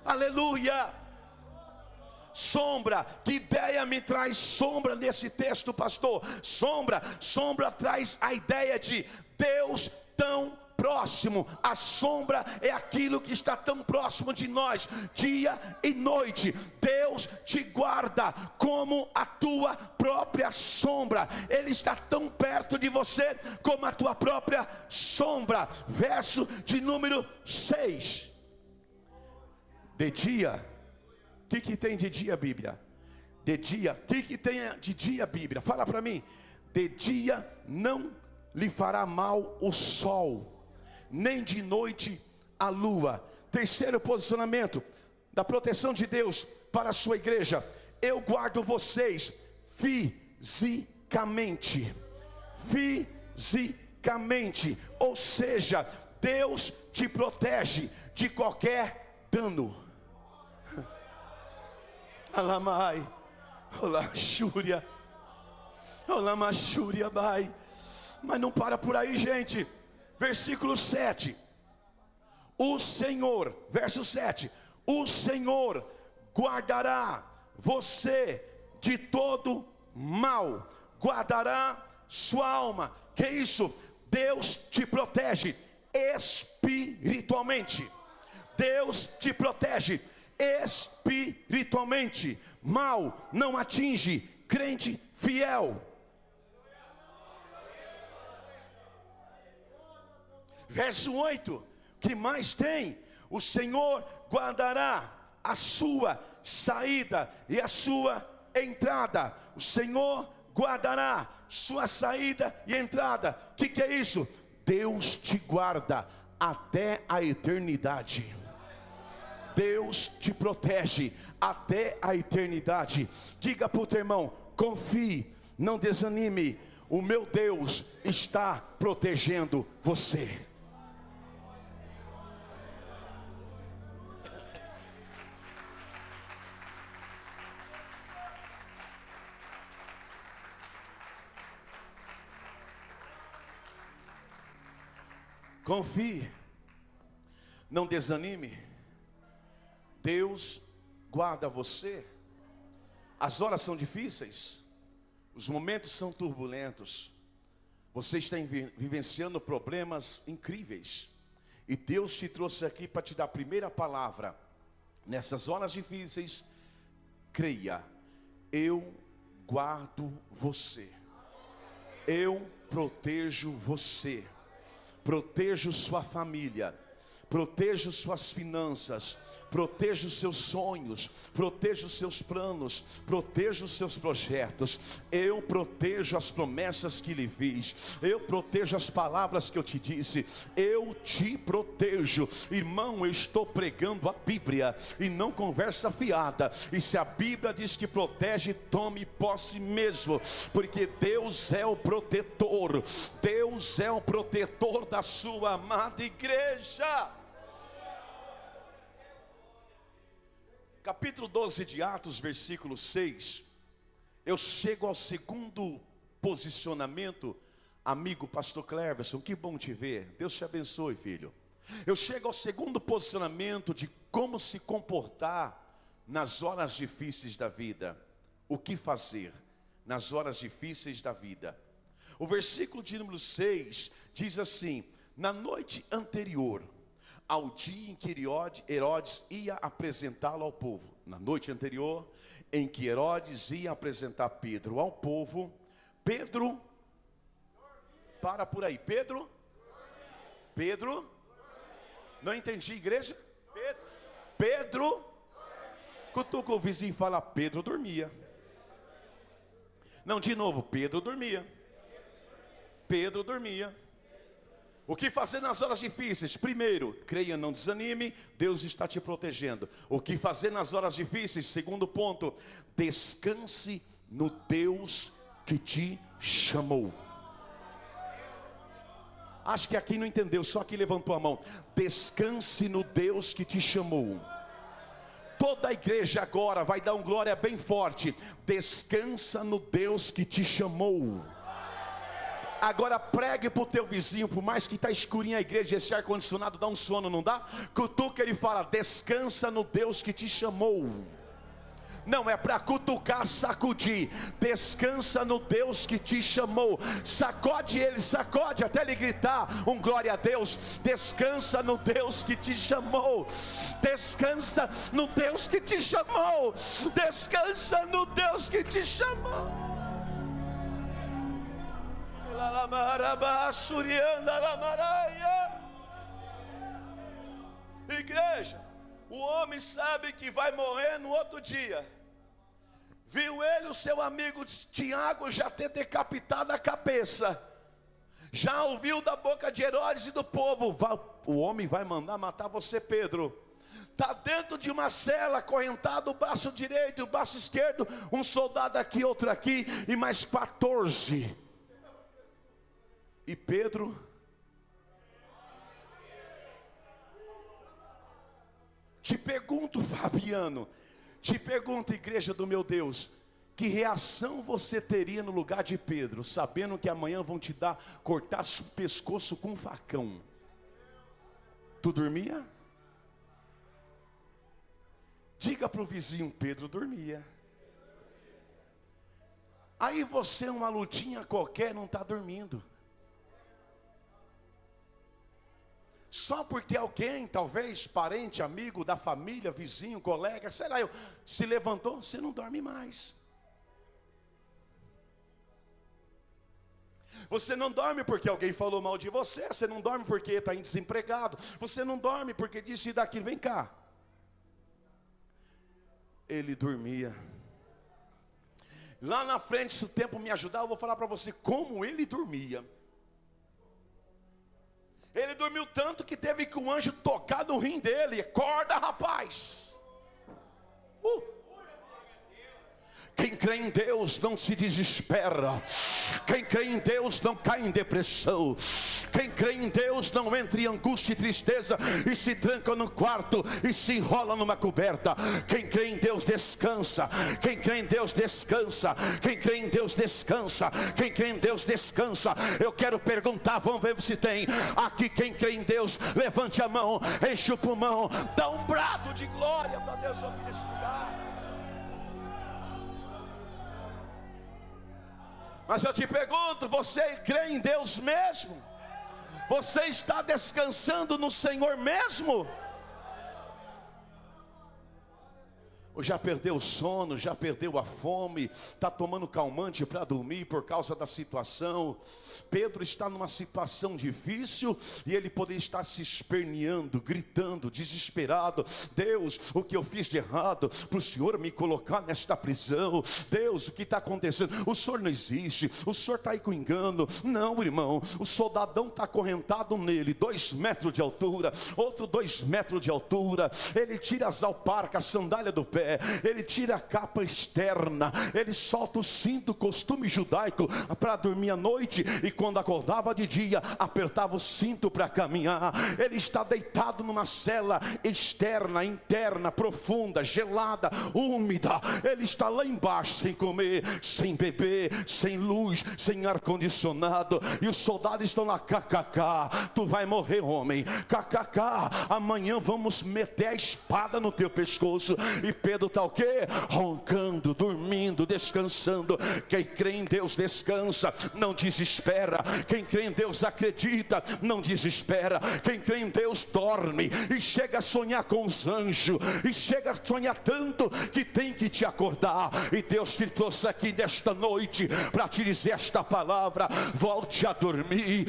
Aleluia. Sombra, que ideia me traz sombra nesse texto, pastor? Sombra traz a ideia de Deus tão próximo. A sombra é aquilo que está tão próximo de nós, dia e noite. Deus te guarda como a tua própria sombra. Ele está tão perto de você como a tua própria sombra. Verso de número 6. De dia, o que tem de dia, Bíblia? De dia, o que tem de dia, Bíblia? Fala para mim. De dia não lhe fará mal o sol, nem de noite a lua. Terceiro posicionamento da proteção de Deus para a sua igreja: eu guardo vocês fisicamente. Fisicamente, ou seja, Deus te protege de qualquer dano. Alamai, olá Xúria, olá Machúria, bai. Mas não para por aí, gente. Versículo 7: o Senhor, verso 7: o Senhor guardará você de todo mal, guardará sua alma. Que isso? Deus te protege espiritualmente. Deus te protege espiritualmente. Mal não atinge crente fiel. Verso 8, que mais tem? O Senhor guardará a sua saída e a sua entrada. O Senhor guardará sua saída e entrada. O que é isso? Deus te guarda até a eternidade. Deus te protege até a eternidade. Diga para o teu irmão: confie, não desanime. o meu Deus está protegendo você. Confie, não desanime. Deus guarda você. As horas são difíceis, os momentos são turbulentos, você está vivenciando problemas incríveis, e Deus te trouxe aqui para te dar a primeira palavra. Nessas horas difíceis, creia, eu guardo você, eu protejo você, protejo sua família, protejo suas finanças, protejo os seus sonhos, protejo os seus planos, protejo os seus projetos. Eu protejo as promessas que lhe fiz, eu protejo as palavras que eu te disse, eu te protejo. Irmão, eu estou pregando a Bíblia e não conversa fiada. E se a Bíblia diz que protege, tome posse mesmo, porque Deus é o protetor. Deus é o protetor da sua amada igreja. Capítulo 12 de Atos, versículo 6. Eu chego ao segundo posicionamento. Amigo pastor Cleverson, que bom te ver, Deus te abençoe, filho. Eu chego ao segundo posicionamento de como se comportar nas horas difíceis da vida. O que fazer nas horas difíceis da vida? O versículo de número 6 diz assim: na noite anterior ao dia em que Herodes ia apresentá-lo ao povo, na noite anterior em que Herodes ia apresentar Pedro ao povo, Pedro, para por aí, Pedro, não entendi, igreja? Pedro, cutuca o vizinho e fala: Pedro dormia. Não, de novo, Pedro dormia. O que fazer nas horas difíceis? Primeiro, creia, não desanime, Deus está te protegendo. O que fazer nas horas difíceis? Segundo ponto, descanse no Deus que te chamou. Acho que aqui não entendeu, só que levantou a mão. Descanse no Deus que te chamou. Toda a igreja agora vai dar um glória bem forte. Descansa no Deus que te chamou. Agora pregue para o teu vizinho, por mais que está escurinho a igreja, esse ar-condicionado dá um sono, não dá? Cutuca ele e fala: descansa no Deus que te chamou. Não é para cutucar, sacudir. Descansa no Deus que te chamou. Sacode ele, sacode até ele gritar um glória a Deus. Descansa no Deus que te chamou. Descansa no Deus que te chamou. Descansa no Deus que te chamou. Igreja, o homem sabe que vai morrer no outro dia. Viu ele, o seu amigo Tiago, já ter decapitado a cabeça. Já ouviu da boca de Herodes e do povo: o homem vai mandar matar você, Pedro. Está dentro de uma cela, acorrentado, o braço direito e o braço esquerdo, um soldado aqui, outro aqui, e mais 14. E Pedro, te pergunto, Fabiano, te pergunto, igreja do meu Deus, que reação você teria no lugar de Pedro, sabendo que amanhã vão te cortar o pescoço com um facão? Tu dormia? Diga para o vizinho: Pedro dormia. Aí você, uma lutinha qualquer, não está dormindo. Só porque alguém, talvez parente, amigo da família, vizinho, colega, sei lá, se levantou, você não dorme mais. Você não dorme porque alguém falou mal de você. Você não dorme porque está desempregado. Você não dorme porque disse daquilo. Vem cá. Ele dormia. Lá na frente, se o tempo me ajudar, eu vou falar para você como ele dormia. Ele dormiu tanto que teve que um anjo tocar no rim dele. Acorda, rapaz. Quem crê em Deus não se desespera. Quem crê em Deus não cai em depressão. Quem crê em Deus não entra em angústia e tristeza e se tranca no quarto e se enrola numa coberta. Quem crê em Deus descansa. Quem crê em Deus descansa. Quem crê em Deus descansa. Quem crê em Deus descansa. Eu quero perguntar, vamos ver se tem aqui quem crê em Deus. Levante a mão, enche o pulmão, dá um brado de glória para Deus ouvir nesse lugar. Mas eu te pergunto, você crê em Deus mesmo? Você está descansando no Senhor mesmo? Ou já perdeu o sono, já perdeu a fome, está tomando calmante para dormir por causa da situação? Pedro está numa situação difícil e ele poderia estar se esperneando, gritando, desesperado: Deus, o que eu fiz de errado para o Senhor me colocar nesta prisão? Deus, o que está acontecendo? O Senhor não existe, o Senhor está aí com engano. Não, irmão, o soldadão está acorrentado nele, 2 metros de altura, outro 2 metros de altura. Ele tira as alparcas, a sandália do pé, ele tira a capa externa, ele solta o cinto, costume judaico, para dormir à noite, e quando acordava de dia, apertava o cinto para caminhar. Ele está deitado numa cela externa, interna, profunda, gelada, úmida. Ele está lá embaixo, sem comer, sem beber, sem luz, sem ar-condicionado, e os soldados estão lá: kkk, tu vai morrer, homem, kkk, amanhã vamos meter a espada no teu pescoço. E Pedro está o quê? Roncando, dormindo, descansando. Quem crê em Deus descansa, não desespera. Quem crê em Deus acredita, não desespera. Quem crê em Deus dorme e chega a sonhar com os anjos, e chega a sonhar tanto que tem que te acordar. E Deus te trouxe aqui nesta noite para te dizer esta palavra: volte a dormir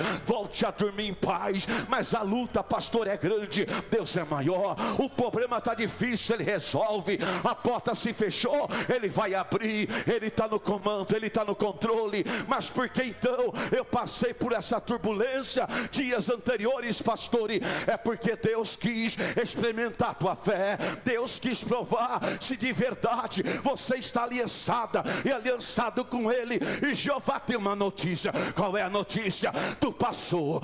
em paz. Mas a luta, pastor, é grande, Deus é maior. O problema está difícil, Ele resolve. A porta se fechou, Ele vai abrir. Ele está no comando, Ele está no controle. Mas por que então eu passei por essa turbulência dias anteriores, pastor? É porque Deus quis experimentar a tua fé. Deus quis provar se de verdade você está aliançada e aliançado com Ele. E Jeová tem uma notícia. Qual é a notícia? Tu passou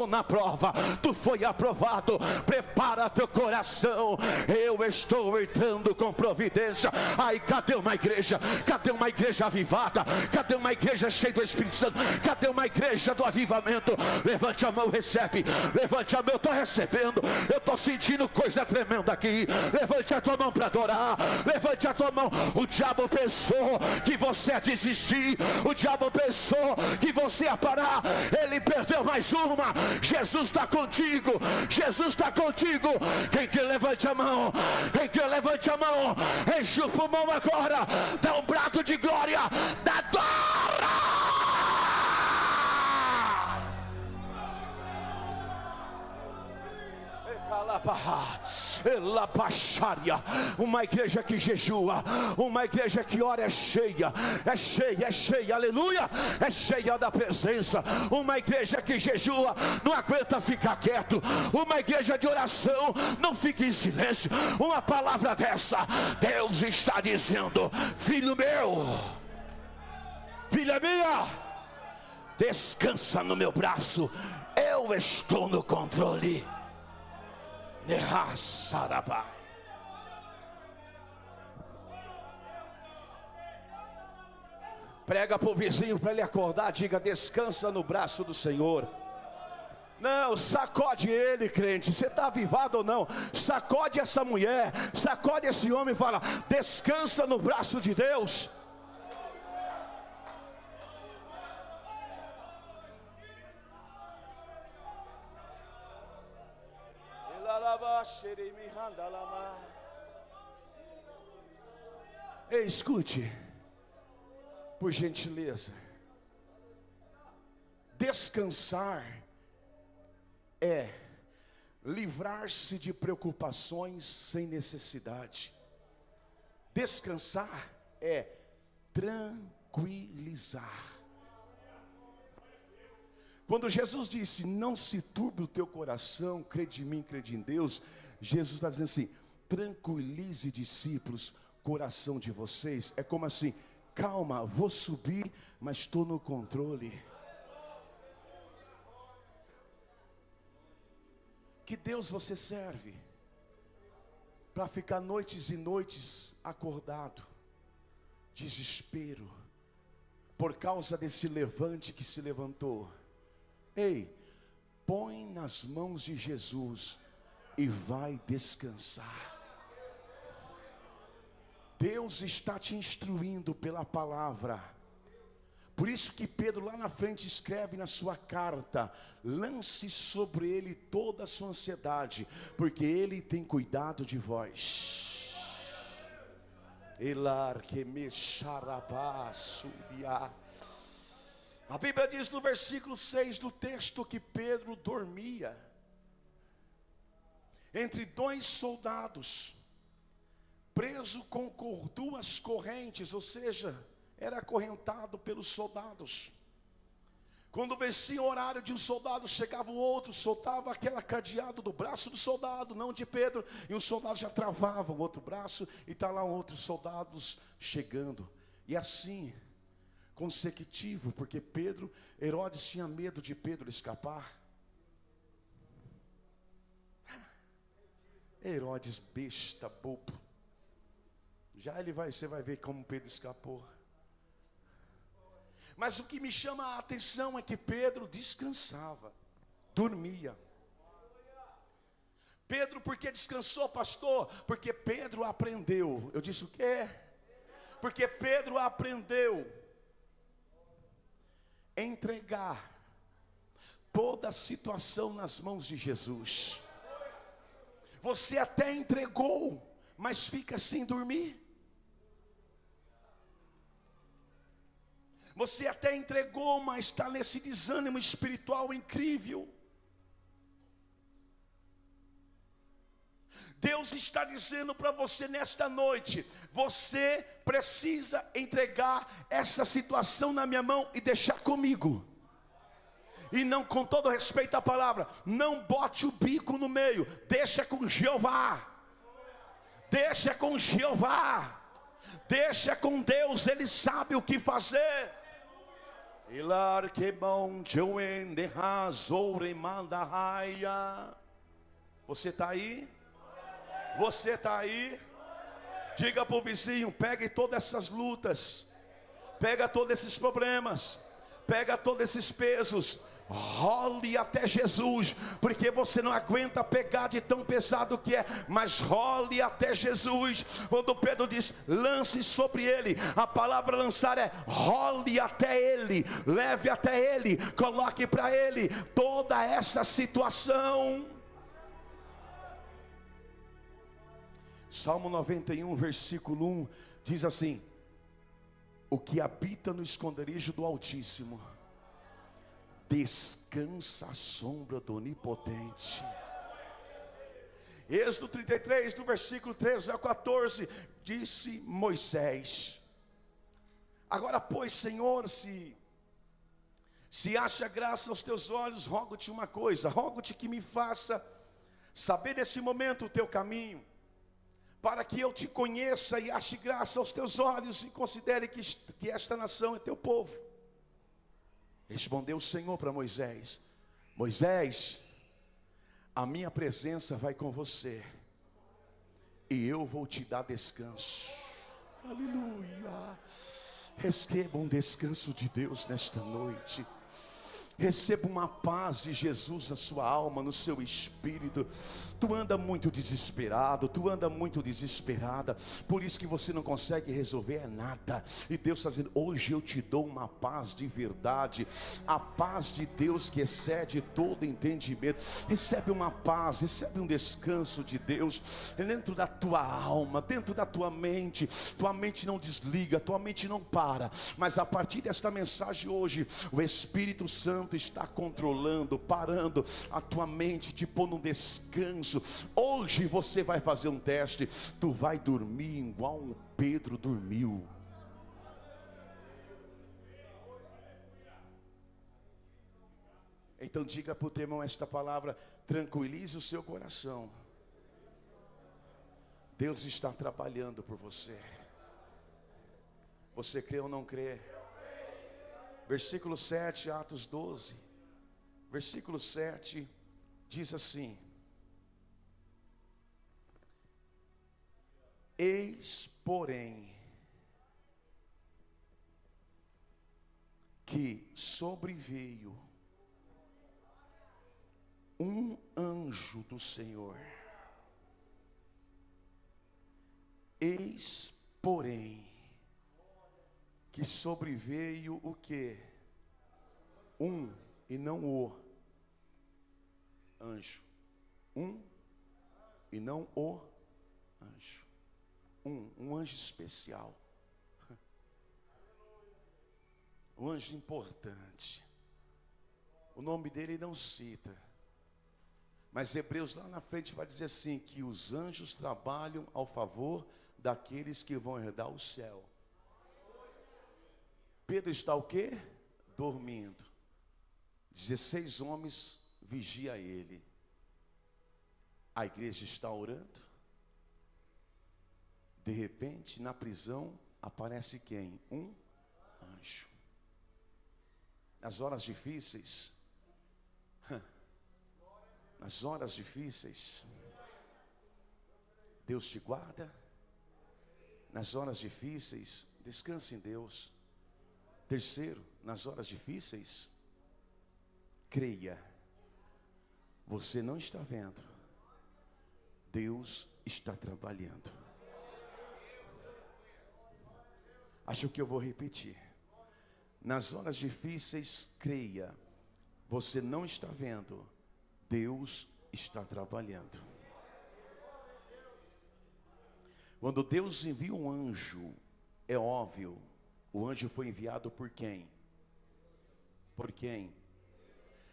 na prova, tu foi aprovado. Prepara teu coração, eu estou entrando com providência. Ai, cadê uma igreja? Cadê uma igreja avivada? Cadê uma igreja cheia do Espírito Santo? Cadê uma igreja do avivamento? Levante a mão, recebe. Levante a mão, eu estou recebendo. Eu estou sentindo coisa tremenda aqui. Levante a tua mão para adorar. Levante a tua mão. O diabo pensou que você ia desistir. O diabo pensou que você ia parar. Ele perdeu mais uma. Jesus está contigo. Jesus está contigo. Quem quer, levante a mão. Quem quer, levante a mão. Enche o pulmão agora. Dá um brado de glória. Dá glória. Uma igreja que jejua, uma igreja que ora é cheia, aleluia, é cheia da presença. Uma igreja que jejua não aguenta ficar quieto. Uma igreja de oração não fica em silêncio. Uma palavra dessa, Deus está dizendo: filho meu, filha minha, descansa no meu braço, eu estou no controle. Prega para o vizinho para ele acordar, diga: descansa no braço do Senhor. Não, sacode ele, crente. Você está avivado ou não? Sacode essa mulher, sacode esse homem e fala: descansa no braço de Deus. Ei, escute, por gentileza. Descansar é livrar-se de preocupações sem necessidade. Descansar é tranquilizar. Quando Jesus disse: não se turbe o teu coração, crê de mim, crê em Deus, Jesus está dizendo assim: tranquilize discípulos, coração de vocês é como assim: calma, vou subir, mas estou no controle. Que Deus você serve para ficar noites e noites acordado, desespero, por causa desse levante que se levantou? Ei, põe nas mãos de Jesus e vai descansar. Deus está te instruindo pela palavra. Por isso que Pedro lá na frente escreve na sua carta: lance sobre ele toda a sua ansiedade, porque ele tem cuidado de vós. A Bíblia diz no versículo 6 do texto que Pedro dormia entre dois soldados, preso com duas correntes, ou seja, era acorrentado pelos soldados. Quando vencia o horário de um soldado, chegava o outro, soltava aquela cadeado do braço do soldado, não de Pedro, e um soldado já travava o outro braço, e está lá outros soldados chegando, e assim, consecutivo, porque Herodes tinha medo de Pedro escapar. Herodes, besta, bobo. Já você vai ver como Pedro escapou. Mas o que me chama a atenção é que Pedro descansava, dormia. Pedro, por que descansou, pastor? Porque Pedro aprendeu. Eu disse o quê? Porque Pedro aprendeu a entregar toda a situação nas mãos de Jesus. Você até entregou, mas fica sem dormir. Você até entregou, mas está nesse desânimo espiritual incrível. Deus está dizendo para você nesta noite: você precisa entregar essa situação na minha mão e deixar comigo. E não, com todo respeito à palavra, não bote o bico no meio, deixa com Jeová. Deixa com Jeová. Deixa com Deus, Ele sabe o que fazer. Você está aí? Você está aí? Diga para o vizinho: pegue todas essas lutas, pega todos esses problemas, pega todos esses pesos, role até Jesus, porque você não aguenta pegar de tão pesado que é, mas role até Jesus. Quando Pedro diz lance sobre ele, a palavra lançar é role até ele, leve até ele, coloque para ele toda essa situação. Salmo 91, versículo 1 diz assim: o que habita no esconderijo do Altíssimo descansa à sombra do Onipotente. Êxodo 33, do versículo 13 a 14, disse Moisés: agora pois, Senhor, se acha graça aos teus olhos, rogo-te uma coisa, rogo-te que me faça saber nesse momento o teu caminho, para que eu te conheça e ache graça aos teus olhos, e considere que esta nação é teu povo. Respondeu o Senhor para Moisés: Moisés, a minha presença vai com você, e eu vou te dar descanso. Aleluia. Receba um descanso de Deus nesta noite. Receba uma paz de Jesus na sua alma, no seu espírito. Tu anda muito desesperado, tu anda muito desesperada, por isso que você não consegue resolver nada. E Deus está dizendo: hoje eu te dou uma paz de verdade, a paz de Deus que excede todo entendimento. Recebe uma paz, recebe um descanso de Deus dentro da tua alma, dentro da tua mente. Tua mente não desliga, tua mente não para, mas a partir desta mensagem hoje, o Espírito Santo está controlando, parando a tua mente, te pondo um descanso. Hoje você vai fazer um teste, tu vai dormir igual o Pedro dormiu. Então diga para o teu irmão esta palavra: tranquilize o seu coração, Deus está trabalhando por você. Você crê ou não crê? Versículo 7, Atos 12. Versículo 7 diz assim: eis, porém, que sobreveio um anjo do Senhor. Eis, porém, que sobreveio o quê? Um e não o anjo. Um e não o anjo. Um anjo especial. Um anjo importante. O nome dele não cita. Mas Hebreus lá na frente vai dizer assim, que os anjos trabalham ao favor daqueles que vão herdar o céu. Pedro está o quê? Dormindo. 16 homens vigiam ele. A igreja está orando. De repente, na prisão, aparece quem? Um anjo. Nas horas difíceis, Deus te guarda. Nas horas difíceis, descanse em Deus. Terceiro, nas horas difíceis, creia. Você não está vendo, Deus está trabalhando. Acho que eu vou repetir. Nas horas difíceis, creia. Você não está vendo, Deus está trabalhando. Quando Deus envia um anjo, é óbvio, o anjo foi enviado por quem? Por quem?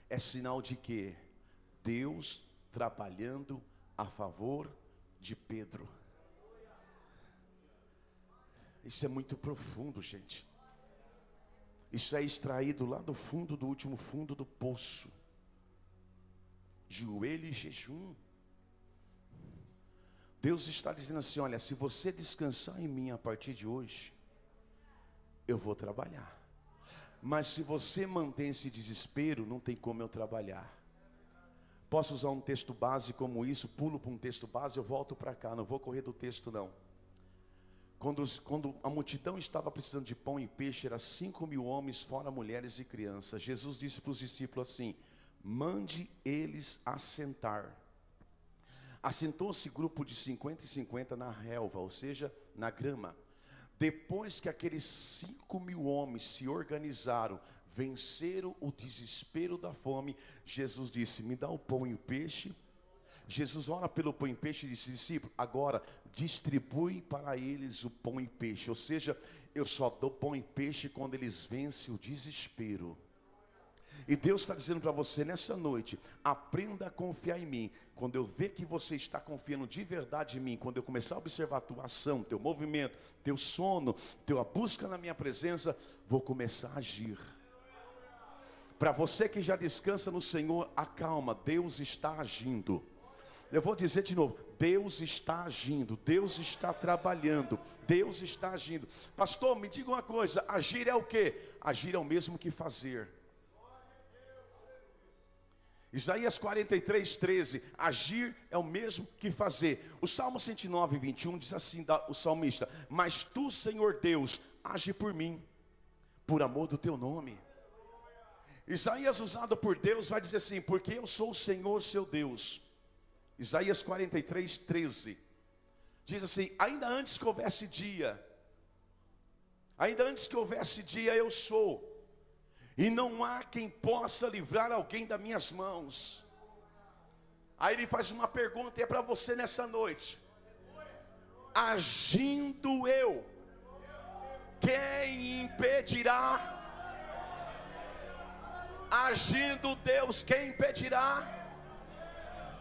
É sinal de quê? Deus trabalhando a favor de Pedro. Isso é muito profundo, gente. Isso é extraído lá do fundo, do último fundo do poço. Joelho e jejum. Deus está dizendo assim, olha, se você descansar em mim a partir de hoje, eu vou trabalhar. Mas se você mantém esse desespero, não tem como eu trabalhar. Posso usar um texto base como isso, pulo para um texto base, eu volto para cá, não vou correr do texto não. Quando a multidão estava precisando de pão e peixe, era 5.000 homens, fora mulheres e crianças. Jesus disse para os discípulos assim, mande eles assentar. Assentou-se grupo de 50 e 50 na relva, ou seja, na grama. Depois que aqueles 5.000 homens se organizaram, venceram o desespero da fome, Jesus disse, me dá o pão e o peixe. Jesus ora pelo pão e peixe e disse, discípulo, agora distribui para eles o pão e peixe. Ou seja, eu só dou pão e peixe quando eles vencem o desespero. E Deus está dizendo para você nessa noite, aprenda a confiar em mim. Quando eu ver que você está confiando de verdade em mim, quando eu começar a observar a tua ação, teu movimento, teu sono, tua busca na minha presença, vou começar a agir. Para você que já descansa no Senhor, acalma, Deus está agindo. Eu vou dizer de novo, Deus está agindo, Deus está trabalhando, Deus está agindo. Pastor, me diga uma coisa, agir é o quê? Agir é o mesmo que fazer. Isaías 43, 13, agir é o mesmo que fazer. O Salmo 109, 21 diz assim, o salmista, mas tu, Senhor Deus, age por mim, por amor do teu nome. Isaías usado por Deus vai dizer assim, porque eu sou o Senhor seu Deus. Isaías 43, 13, diz assim, ainda antes que houvesse dia, eu sou, e não há quem possa livrar alguém das minhas mãos. Aí ele faz uma pergunta e é para você nessa noite, agindo eu, quem impedirá? Agindo Deus, quem impedirá?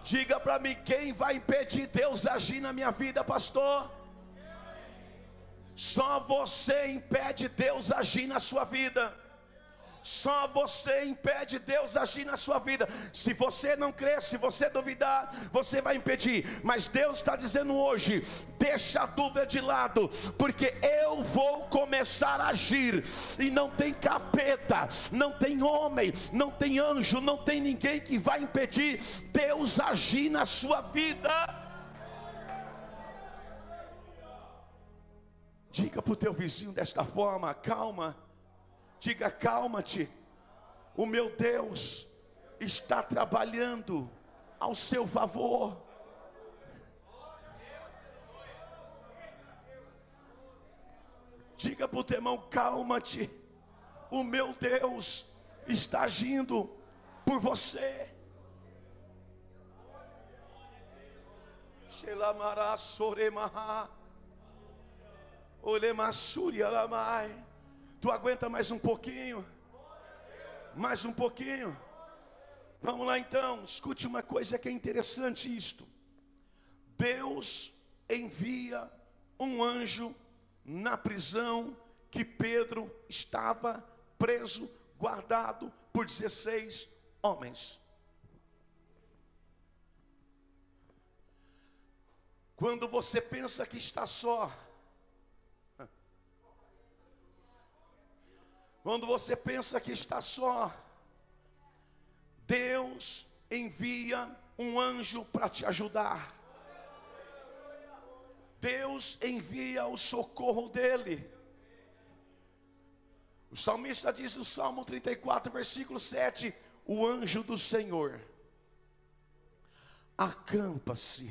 Diga para mim, quem vai impedir Deus agir na minha vida, pastor? Só você impede Deus agir na sua vida. Só você impede Deus agir na sua vida. Se você não crer, se você duvidar, você vai impedir. Mas Deus está dizendo hoje: deixa a dúvida de lado, porque eu vou começar a agir. E não tem capeta, não tem homem, não tem anjo, não tem ninguém que vai impedir Deus agir na sua vida. Diga para o teu vizinho desta forma: calma. Diga: calma-te, o meu Deus está trabalhando ao seu favor. Diga para o teu irmão: calma-te, o meu Deus está agindo por você. Shelamará soremaha, olemassuri alamai. Tu aguenta mais um pouquinho? Mais um pouquinho? Vamos lá então, escute uma coisa que é interessante isto. Deus envia um anjo na prisão que Pedro estava preso, guardado por 16 homens. Quando você pensa que está só, quando você pensa que está só, Deus envia um anjo para te ajudar. Deus envia o socorro dele. O salmista diz no Salmo 34, versículo 7: o anjo do Senhor acampa-se,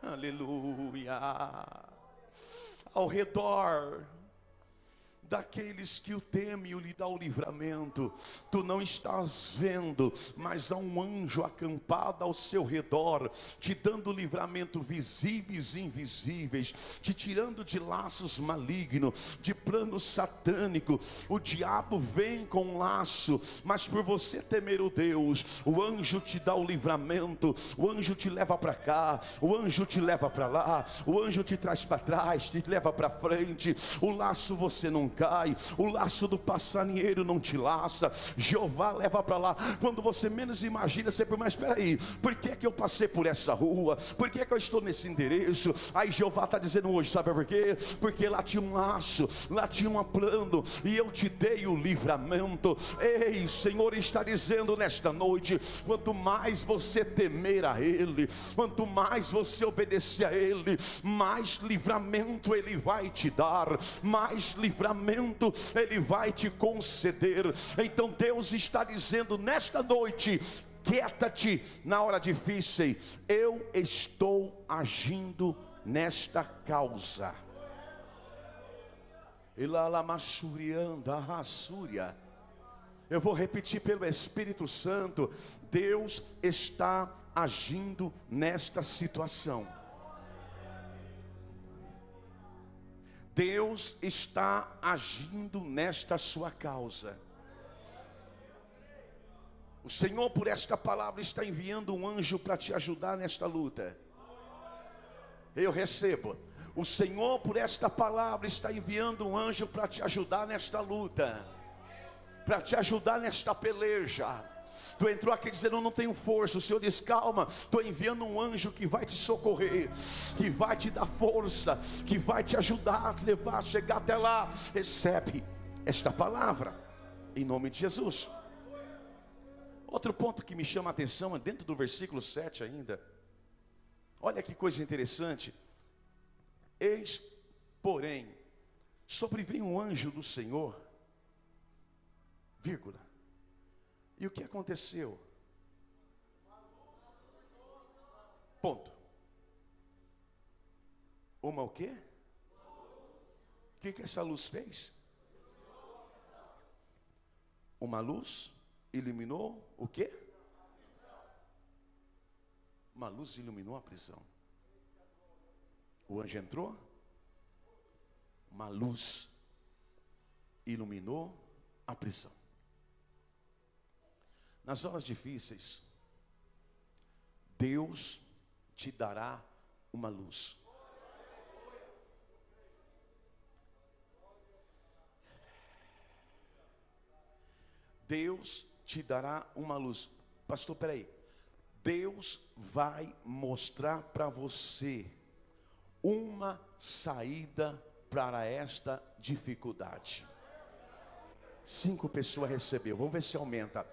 aleluia, ao redor daqueles que o temem e lhe dá o livramento. Tu não estás vendo, mas há um anjo acampado ao seu redor, te dando livramento visíveis e invisíveis, te tirando de laços malignos, de plano satânico. O diabo vem com um laço, mas por você temer o Deus, o anjo te dá o livramento. O anjo te leva para cá, o anjo te leva para lá, o anjo te traz para trás, te leva para frente. O laço você não cai, o laço do passarinheiro não te laça. Jeová leva para lá. Quando você menos imagina, você pensa: mas espera aí, por que é que eu passei por essa rua? Por que é que eu estou nesse endereço? Aí Jeová está dizendo hoje: sabe por quê? Porque lá tinha um laço, lá tinha um plano, e eu te dei o livramento. Ei, Senhor está dizendo nesta noite: quanto mais você temer a Ele, quanto mais você obedecer a Ele, mais livramento Ele vai te dar, mais livramento Ele vai te conceder. Então Deus está dizendo nesta noite: quieta-te na hora difícil, eu estou agindo nesta causa. Eu vou repetir pelo Espírito Santo: Deus está agindo nesta situação. Deus está agindo nesta sua causa. O Senhor, por esta palavra, está enviando um anjo para te ajudar nesta luta. Eu recebo. O Senhor, por esta palavra, está enviando um anjo para te ajudar nesta luta, para te ajudar nesta peleja. Tu entrou aqui dizendo: eu não tenho força. O Senhor diz: calma, estou enviando um anjo que vai te socorrer, que vai te dar força, que vai te ajudar a te levar a chegar até lá. Recebe esta palavra em nome de Jesus. Outro ponto que me chama a atenção é dentro do versículo 7 ainda. Olha que coisa interessante. Eis, porém, sobreveio um anjo do Senhor, vírgula. E o que aconteceu? Ponto. Uma o quê? O que essa luz fez? Uma luz iluminou o quê? Uma luz iluminou a prisão. O anjo entrou, uma luz iluminou a prisão. Nas horas difíceis, Deus te dará uma luz. Deus te dará uma luz. Pastor, peraí. Deus vai mostrar para você uma saída para esta dificuldade. 5 pessoas receberam. Vamos ver se aumenta.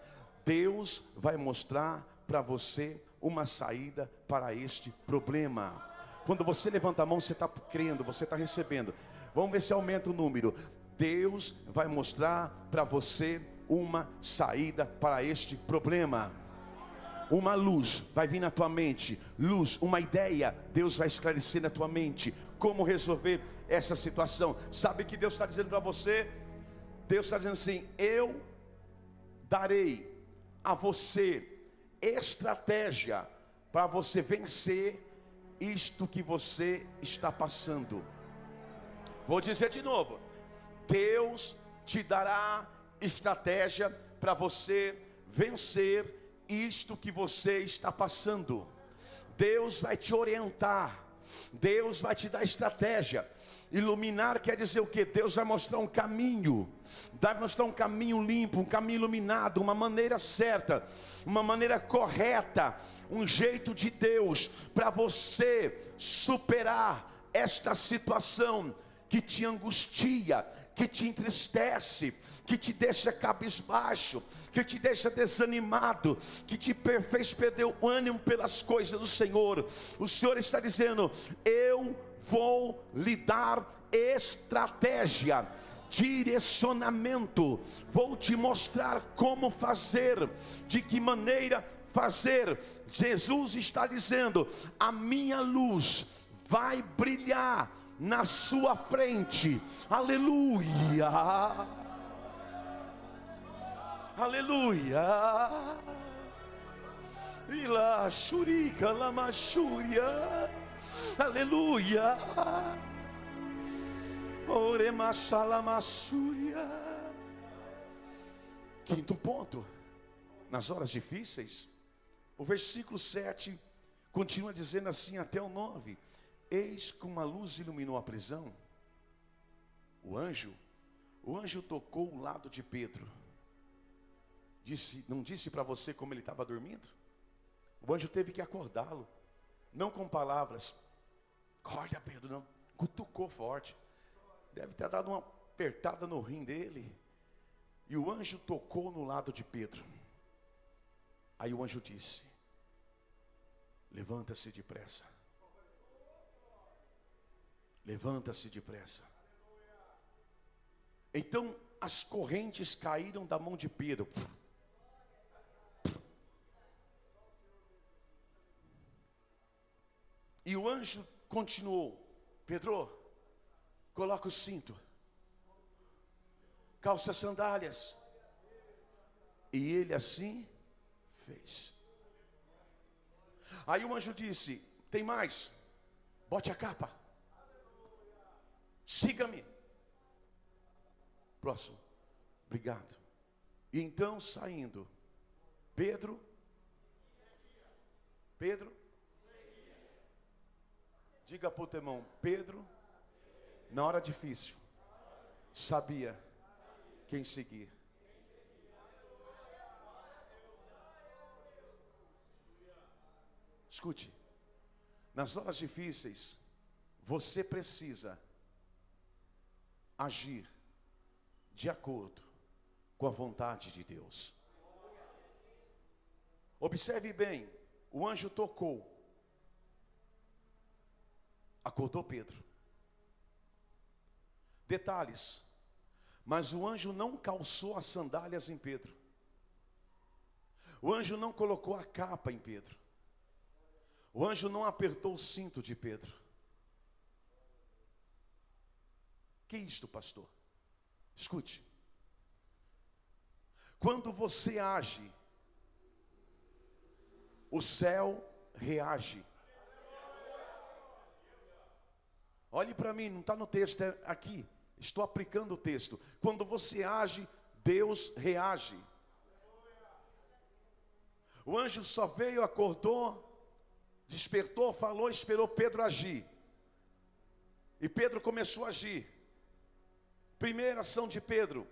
Deus vai mostrar para você uma saída para este problema. Quando você levanta a mão, você está crendo, você está recebendo. Vamos ver se aumenta o número. Deus vai mostrar para você uma saída para este problema. Uma luz vai vir na tua mente. Luz, uma ideia, Deus vai esclarecer na tua mente como resolver essa situação. Sabe o que Deus está dizendo para você? Deus está dizendo assim: eu darei a você estratégia para você vencer isto que você está passando. Vou dizer de novo: Deus te dará estratégia para você vencer isto que você está passando. Deus vai te orientar, Deus vai te dar estratégia. Iluminar quer dizer o que? Deus vai mostrar um caminho, vai mostrar um caminho limpo, um caminho iluminado, uma maneira certa, uma maneira correta, um jeito de Deus para você superar esta situação que te angustia, que te entristece, que te deixa cabisbaixo, que te deixa desanimado, que te fez perder o ânimo pelas coisas do Senhor. O Senhor está dizendo: eu vou lhe dar estratégia, direcionamento, vou te mostrar como fazer, de que maneira fazer. Jesus está dizendo: a minha luz vai brilhar na sua frente. Aleluia, aleluia. Ila shurika lama shuria. Aleluia. Orema shalama shuria. Quinto ponto, nas horas difíceis, o versículo 7 continua dizendo assim até o 9: eis que uma luz iluminou a prisão. O anjo tocou o lado de Pedro. Não disse para você como ele estava dormindo? O anjo teve que acordá-lo, não com palavras: acorda, Pedro, não. Cutucou forte. Deve ter dado uma apertada no rim dele. E o anjo tocou no lado de Pedro. Aí o anjo disse: levanta-se depressa. Levanta-se depressa. Então as correntes caíram da mão de Pedro. E o anjo continuou: Pedro, coloca o cinto, calça as sandálias. E ele assim fez. Aí o anjo disse: tem mais, bote a capa, siga-me. Próximo. Obrigado. E então, saindo, Pedro, diga para o teu irmão: Pedro, na hora difícil, sabia quem seguir. Escute, nas horas difíceis, você precisa agir de acordo com a vontade de Deus. Observe bem, o anjo tocou, acordou Pedro. Detalhes: mas o anjo não calçou as sandálias em Pedro. O anjo não colocou a capa em Pedro. O anjo não apertou o cinto de Pedro. Que isto, pastor? Escute. Quando você age, o céu reage. Olhe para mim, não está no texto, é aqui. Estou aplicando o texto. Quando você age, Deus reage. O anjo só veio, acordou, despertou, falou, esperou Pedro agir. E Pedro começou a agir. Primeira ação de Pedro,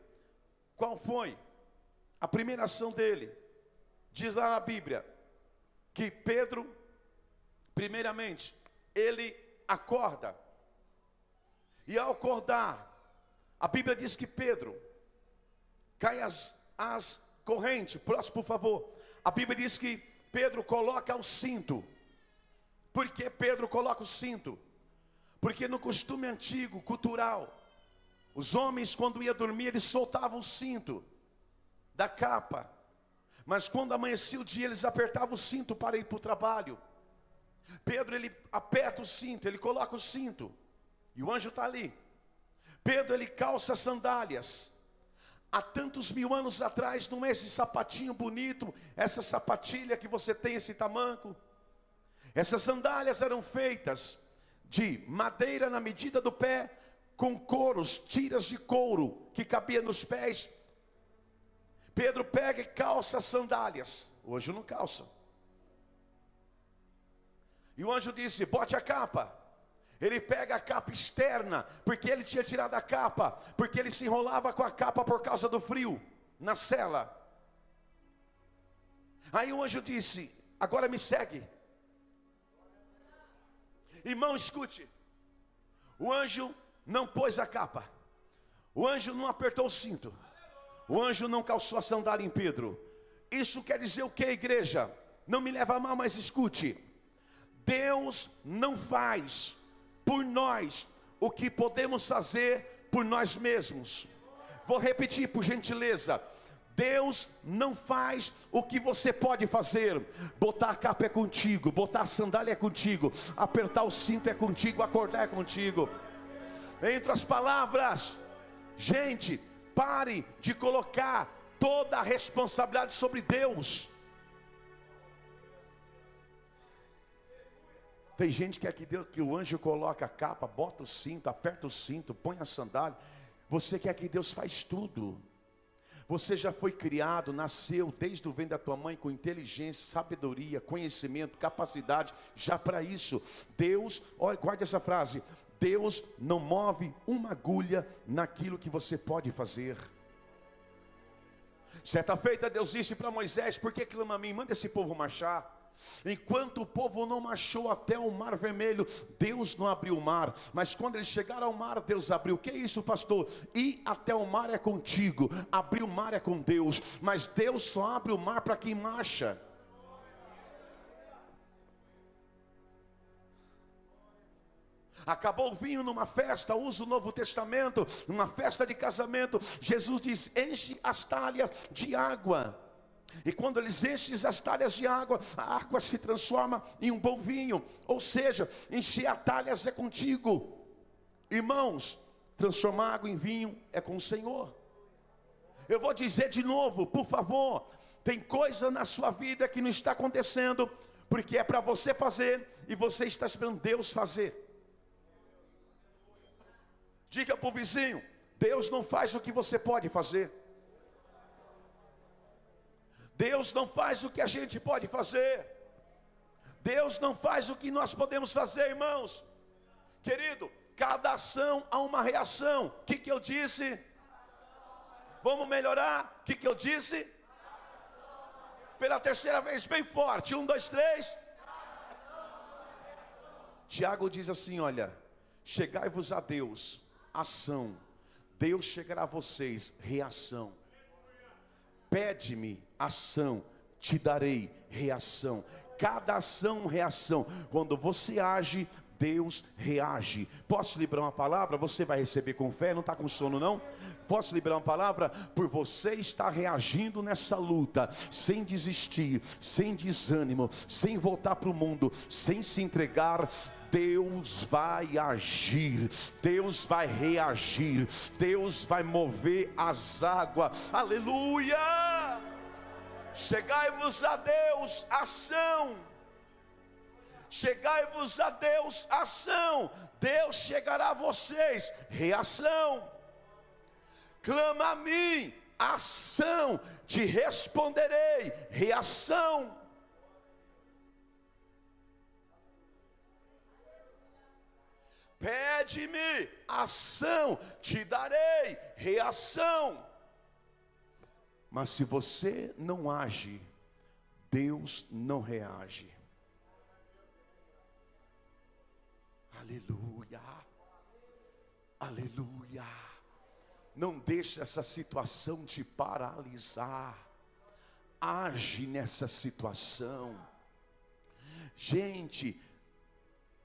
qual foi? a primeira ação dele, diz lá na Bíblia, que Pedro, primeiramente, ele acorda. E ao acordar, a Bíblia diz que Pedro cai as correntes. Próximo, por favor. A Bíblia diz que Pedro coloca o cinto. Por que Pedro coloca o cinto? Porque no costume antigo, cultural, os homens quando iam dormir, eles soltavam o cinto da capa. Mas quando amanhecia o dia, eles apertavam o cinto para ir para o trabalho. Pedro, ele aperta o cinto, ele coloca o cinto. E o anjo está ali. Pedro, ele calça sandálias. Há tantos mil anos atrás, não é esse sapatinho bonito, essa sapatilha que você tem, esse tamanco. Essas sandálias eram feitas de madeira na medida do pé, com couros, tiras de couro que cabia nos pés. Pedro pega e calça as sandálias. Hoje não calça. E o anjo disse: bote a capa. Ele pega a capa externa, porque ele tinha tirado a capa, porque ele se enrolava com a capa por causa do frio, na cela. Aí o anjo disse: agora me segue. Irmão, escute. O anjo não pôs a capa. O anjo não apertou o cinto. O anjo não calçou a sandália em Pedro. Isso quer dizer o que, igreja? Não me leva a mal, mas escute. Deus não faz por nós o que podemos fazer por nós mesmos. Vou repetir por gentileza. Deus não faz o que você pode fazer. Botar a capa é contigo, botar a sandália é contigo, apertar o cinto é contigo, acordar é contigo. Entre as palavras, gente, pare de colocar toda a responsabilidade sobre Deus. Tem gente que quer que o anjo coloque a capa, bota o cinto, aperta o cinto, põe a sandália. Você quer que Deus faz tudo. Você já foi criado, nasceu desde o ventre da tua mãe com inteligência, sabedoria, conhecimento, capacidade, já para isso. Deus, olha, guarde essa frase: Deus não move uma agulha naquilo que você pode fazer. Certa feita Deus disse para Moisés: por que clama a mim? Manda esse povo marchar. Enquanto o povo não marchou até o mar vermelho, Deus não abriu o mar. Mas quando eles chegaram ao mar, Deus abriu. O que é isso, pastor? Ir até o mar é contigo, abrir o mar é com Deus. Mas Deus só abre o mar para quem marcha. Acabou o vinho numa festa, usa o Novo Testamento, numa festa de casamento. Jesus diz: enche as talhas de água. E quando eles enchem as talhas de água, a água se transforma em um bom vinho. Ou seja, encher as talhas é contigo. Irmãos, transformar água em vinho é com o Senhor. Eu vou dizer de novo, por favor. Tem coisa na sua vida que não está acontecendo, porque é para você fazer, e você está esperando Deus fazer. Diga para o vizinho: Deus não faz o que você pode fazer. Deus não faz o que a gente pode fazer. Deus não faz o que nós podemos fazer, irmãos. Querido, cada ação há uma reação. O que eu disse? Vamos melhorar? O que eu disse? Pela terceira vez, bem forte. 1, 2, 3. Tiago diz assim: olha, chegai-vos a Deus, ação. Deus chegará a vocês, reação. Pede-me, ação, te darei, reação. Cada ação, reação. Quando você age, Deus reage. Posso liberar uma palavra? Você vai receber com fé, não está com sono não? Posso liberar uma palavra? Por você estar reagindo nessa luta, sem desistir, sem desânimo, sem voltar para o mundo, sem se entregar, Deus vai agir, Deus vai reagir, Deus vai mover as águas. Aleluia! Chegai-vos a Deus, ação. Chegai-vos a Deus, ação. Deus chegará a vocês, reação. Clama a mim, ação. Te responderei, reação. Pede-me, ação, te darei, reação. Mas se você não age, Deus não reage. Aleluia, aleluia. Não deixe essa situação te paralisar. Age nessa situação. Gente,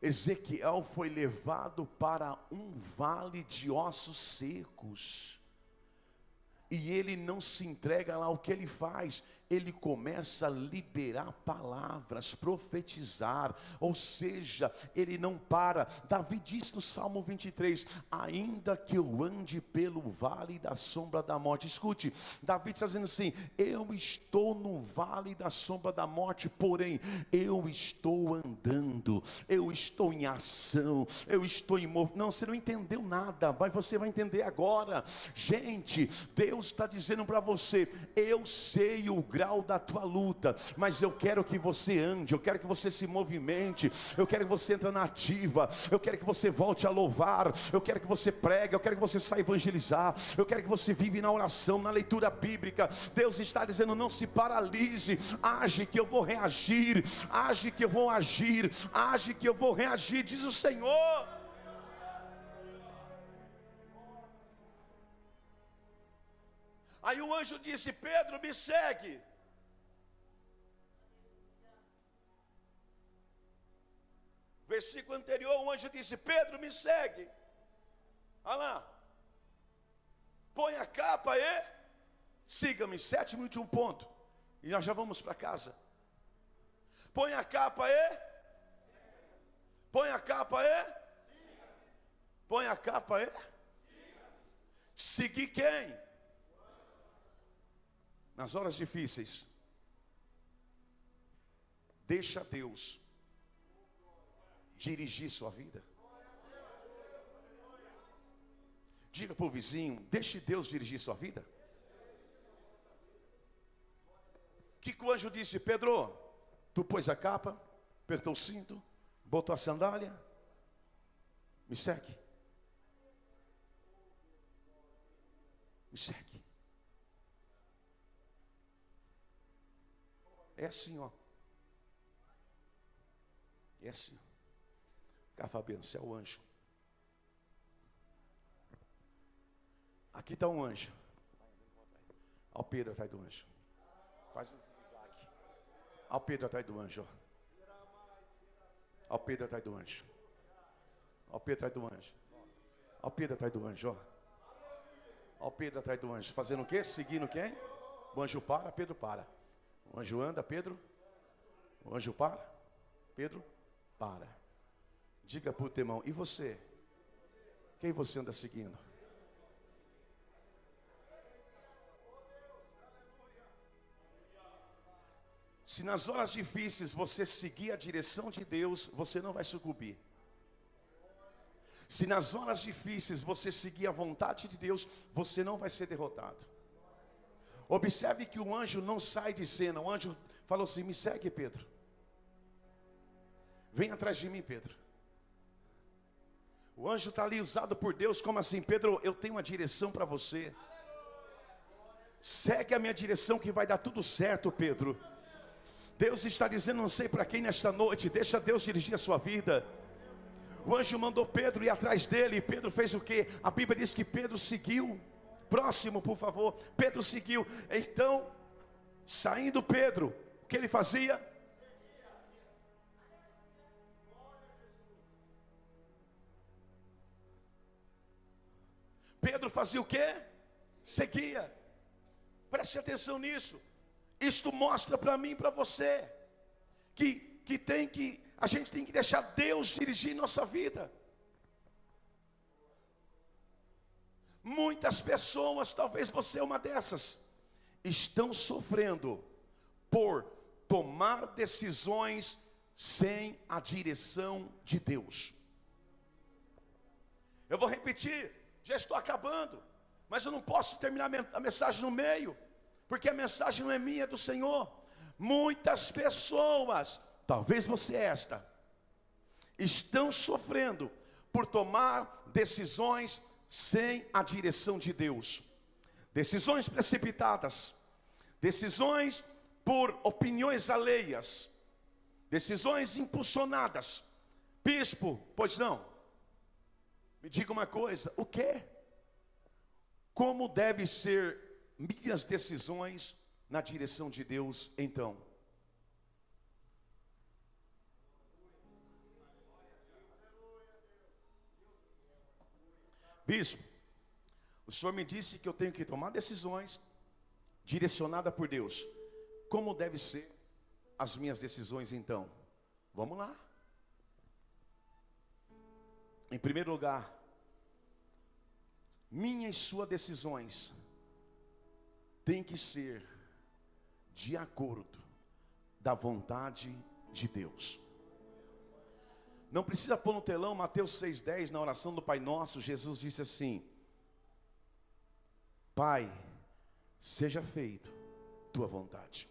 Ezequiel foi levado para um vale de ossos secos. E ele não se entrega lá. O que ele faz? Ele começa a liberar palavras, profetizar. Ou seja, ele não para. Davi diz no Salmo 23: ainda que eu ande pelo vale da sombra da morte. Escute, Davi está dizendo assim: eu estou no vale da sombra da morte, porém eu estou andando, eu estou em ação, eu estou em movimento. Não, você não entendeu nada, mas você vai entender agora. Gente, Deus está dizendo para você: eu sei o grau da tua luta, mas eu quero que você ande, eu quero que você se movimente, eu quero que você entre na ativa, eu quero que você volte a louvar, eu quero que você pregue, eu quero que você saia evangelizar, eu quero que você vive na oração, na leitura bíblica. Deus está dizendo: não se paralise, age que eu vou reagir, age que eu vou agir, age que eu vou reagir, diz o Senhor. Aí o anjo disse: Pedro, me segue. Versículo anterior, o anjo disse: Pedro, me segue. Olha lá. Põe a capa e siga-me. 7º e último ponto. E nós já vamos para casa. Põe a capa e põe a capa e põe a capa e seguir quem? Nas horas difíceis, deixa Deus dirigir sua vida. Diga para o vizinho: deixe Deus dirigir sua vida. O que o anjo disse? Pedro, tu pôs a capa, apertou o cinto, botou a sandália, me segue. Me segue. É assim, ó. É assim. Cá, Fabiano, você é o anjo. Aqui está um anjo. Olha o Pedro atrás do anjo. Faz o Isaac. Olha o Pedro atrás do anjo. Olha o Pedro atrás do anjo. Olha o Pedro atrás do anjo. Olha o Pedro atrás do anjo. Olha o Pedro atrás do anjo. Fazendo o quê? Seguindo quem? O anjo para, Pedro para. O anjo anda, Pedro. O anjo para, Pedro para. Diga para o teu irmão: e você? Quem você anda seguindo? Se nas horas difíceis você seguir a direção de Deus, você não vai sucumbir. Se nas horas difíceis você seguir a vontade de Deus, você não vai ser derrotado. Observe que o anjo não sai de cena. O anjo falou assim: me segue, Pedro. Vem atrás de mim, Pedro. O anjo está ali usado por Deus como assim: Pedro, eu tenho uma direção para você. Segue a minha direção que vai dar tudo certo, Pedro. Deus está dizendo, não sei para quem nesta noite: deixa Deus dirigir a sua vida. O anjo mandou Pedro ir atrás dele. E Pedro fez o quê? A Bíblia diz que Pedro seguiu. Próximo, por favor. Pedro seguiu. Então, saindo Pedro, o que ele fazia? Pedro fazia o quê? Seguia. Preste atenção nisso. Isto mostra para mim e para você que a gente tem que deixar Deus dirigir nossa vida. Muitas pessoas, talvez você é uma dessas, estão sofrendo por tomar decisões sem a direção de Deus. Eu vou repetir, já estou acabando, mas eu não posso terminar a mensagem no meio, porque a mensagem não é minha, é do Senhor. Muitas pessoas, talvez você esta, estão sofrendo por tomar decisões sem a direção de Deus. Decisões precipitadas, decisões por opiniões alheias, decisões impulsionadas. Bispo, pois não, me diga uma coisa, o quê? Como devem ser minhas decisões na direção de Deus então? Bispo, o senhor me disse que eu tenho que tomar decisões direcionadas por Deus. Como devem ser as minhas decisões então? Vamos lá. Em primeiro lugar, minhas e suas decisões têm que ser de acordo da vontade de Deus. Não precisa pôr no telão Mateus 6,10, na oração do Pai Nosso, Jesus disse assim: Pai, seja feito tua vontade.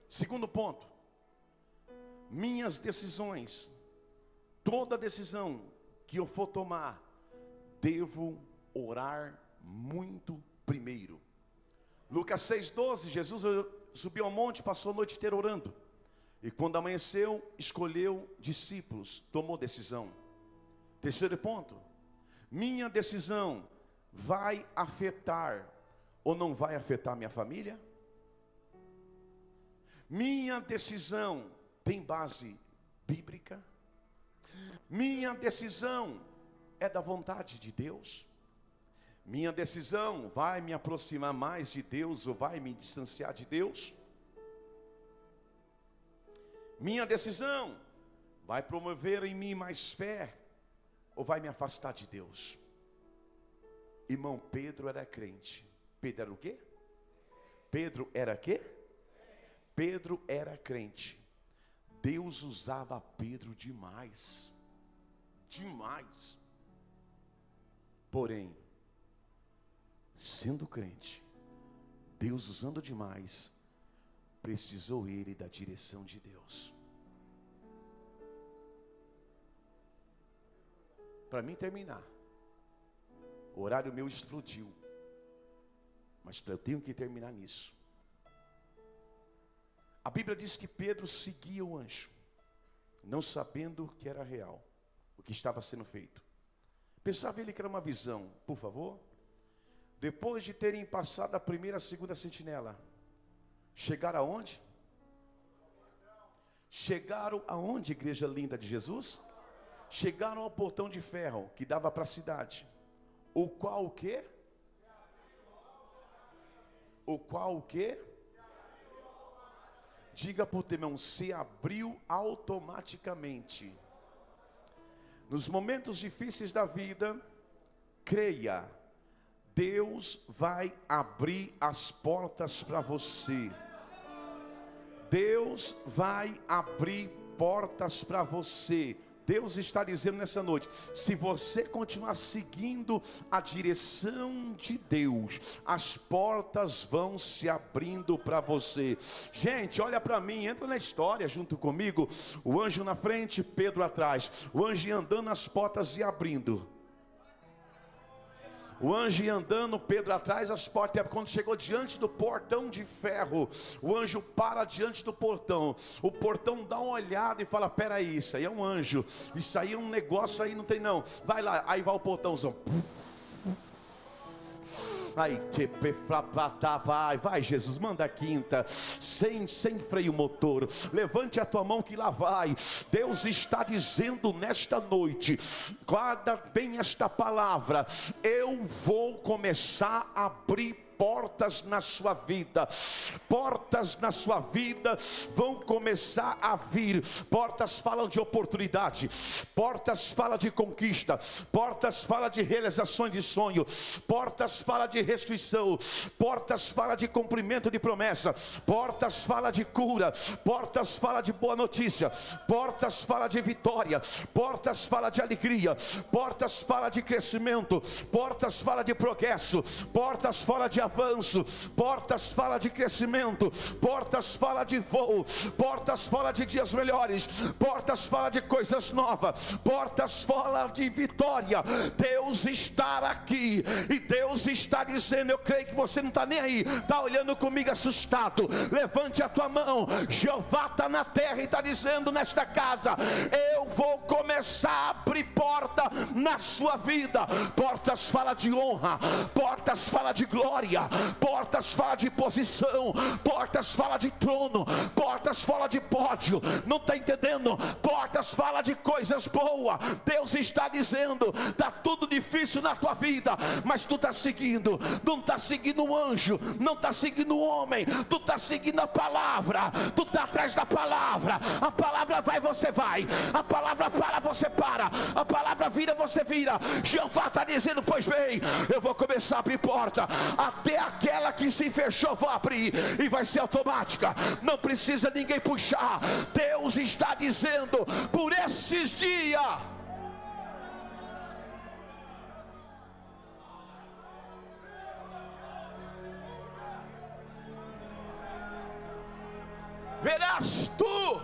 Segundo ponto, minhas decisões, toda decisão que eu for tomar, devo orar muito primeiro. Lucas 6,12, Jesus subiu ao monte, passou a noite inteira orando. E quando amanheceu, escolheu discípulos, tomou decisão. Terceiro ponto, minha decisão vai afetar ou não vai afetar minha família? Minha decisão tem base bíblica? Minha decisão é da vontade de Deus? Minha decisão vai me aproximar mais de Deus ou vai me distanciar de Deus? Minha decisão vai promover em mim mais fé ou vai me afastar de Deus? Irmão, Pedro era crente. Pedro era o quê? Pedro era quê? Pedro era crente. Deus usava Pedro demais. Demais. Porém, sendo crente, Deus usando demais, precisou ele da direção de Deus. Para mim terminar, o horário meu explodiu, mas eu tenho que terminar nisso. A Bíblia diz que Pedro seguia o anjo, não sabendo que era real, o que estava sendo feito. Pensava ele que era uma visão. Por favor. Depois de terem passado a primeira e a segunda sentinela, chegaram aonde? Chegaram aonde, igreja linda de Jesus? Chegaram ao portão de ferro que dava para a cidade. O qual o quê? O qual o quê? Diga para o teu irmão, se abriu automaticamente. Nos momentos difíceis da vida, creia, Deus vai abrir as portas para você. Deus vai abrir portas para você. Deus está dizendo nessa noite, se você continuar seguindo a direção de Deus, as portas vão se abrindo para você. Gente, olha para mim, entra na história junto comigo. O anjo na frente, Pedro atrás. O anjo ia andando, as portas e abrindo. O anjo ia andando, Pedro atrás, as portas. Quando chegou diante do portão de ferro, o anjo para diante do portão. O portão dá uma olhada e fala: peraí, isso aí é um anjo. Isso aí é um negócio aí, não tem não. Vai lá, aí vai o portãozão. Ai, vai Jesus, manda a quinta, sem freio motor, levante a tua mão que lá vai. Deus está dizendo nesta noite, guarda bem esta palavra, eu vou começar a abrir portas na sua vida. Portas na sua vida vão começar a vir. Portas falam de oportunidade, portas falam de conquista, portas falam de realizações de sonho, portas falam de restituição, portas falam de cumprimento de promessa, portas falam de cura, portas falam de boa notícia, portas falam de vitória, portas falam de alegria, portas falam de crescimento, portas falam de progresso, portas falam de avanço. avanço, portas fala de crescimento, portas fala de voo, portas fala de dias melhores, portas fala de coisas novas, portas fala de vitória. Deus está aqui, e Deus está dizendo, eu creio que você não está nem aí, está olhando comigo assustado, levante a tua mão. Jeová está na terra e está dizendo nesta casa, eu vou começar a abrir porta na sua vida. Portas fala de honra, portas fala de glória, portas fala de posição, portas fala de trono, portas fala de pódio. Não está entendendo? Portas fala de coisas boas. Deus está dizendo, está tudo difícil na tua vida, mas tu está seguindo, não está seguindo um anjo, não está seguindo um homem, tu está seguindo a palavra, tu está atrás da palavra. A palavra vai, você vai, a palavra para, você para, a palavra vira, você vira. Jeová está dizendo, pois bem, eu vou começar a abrir porta, até aquela que se fechou vou abrir, e vai ser automática, não precisa ninguém puxar. Deus está dizendo, por esses dias, verás tu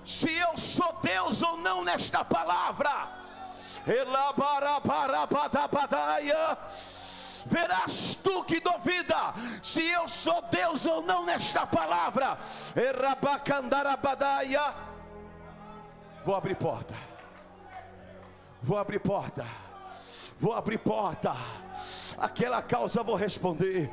se eu sou Deus ou não nesta palavra. Verás tu que duvida se eu sou Deus ou não nesta palavra. Vou abrir porta, vou abrir porta, vou abrir porta. Aquela causa vou responder,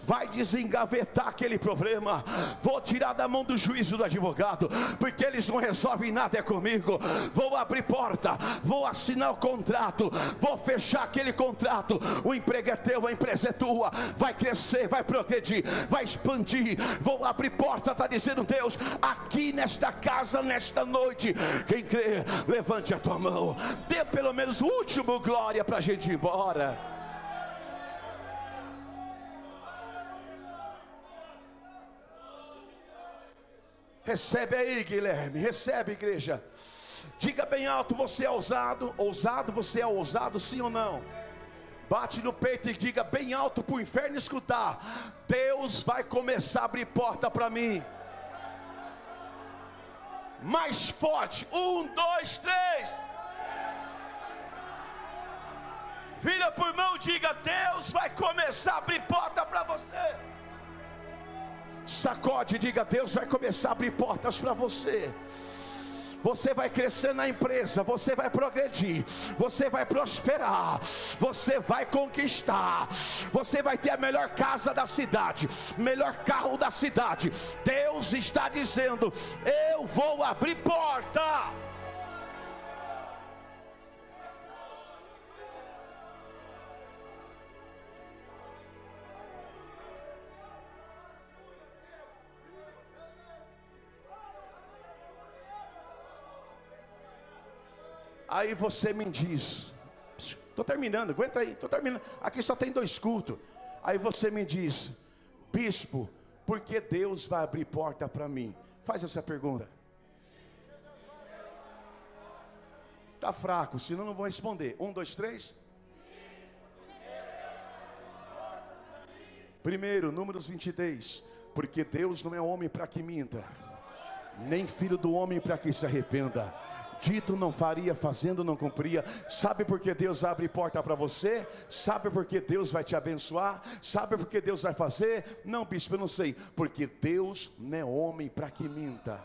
vai desengavetar aquele problema, vou tirar da mão do juízo do advogado, porque eles não resolvem nada comigo. Vou abrir porta, vou assinar o contrato, vou fechar aquele contrato. O emprego é teu, a empresa é tua, vai crescer, vai progredir, vai expandir. Vou abrir porta, está dizendo Deus, aqui nesta casa, nesta noite. Quem crê, levante a tua mão, dê pelo menos o último glória para a gente ir embora. Recebe aí, Guilherme, recebe, igreja. Diga bem alto, você é ousado? Ousado, você é ousado, sim ou não? Bate no peito e diga bem alto para o inferno escutar. Deus vai começar a abrir porta para mim. Mais forte, 1, 2, 3. Vira por mão, diga, Deus vai começar a abrir porta para você. Sacode, diga, Deus vai começar a abrir portas para você. Você vai crescer na empresa, você vai progredir, você vai prosperar, você vai conquistar, você vai ter a melhor casa da cidade, melhor carro da cidade. Deus está dizendo, eu vou abrir porta. Aí você me diz, estou terminando, aguenta aí, estou terminando, aqui só tem 2 cultos. Aí você me diz, bispo, por que Deus vai abrir porta para mim? Faz essa pergunta. Está fraco, senão não vou responder. 1, 2, 3. Primeiro, Números 23. Porque Deus não é homem para que minta, nem filho do homem para que se arrependa. Dito não faria, fazendo não cumpria. Sabe por que Deus abre porta para você? Sabe por que Deus vai te abençoar? Sabe por que Deus vai fazer? Não, bispo, eu não sei. Porque Deus não é homem para que minta.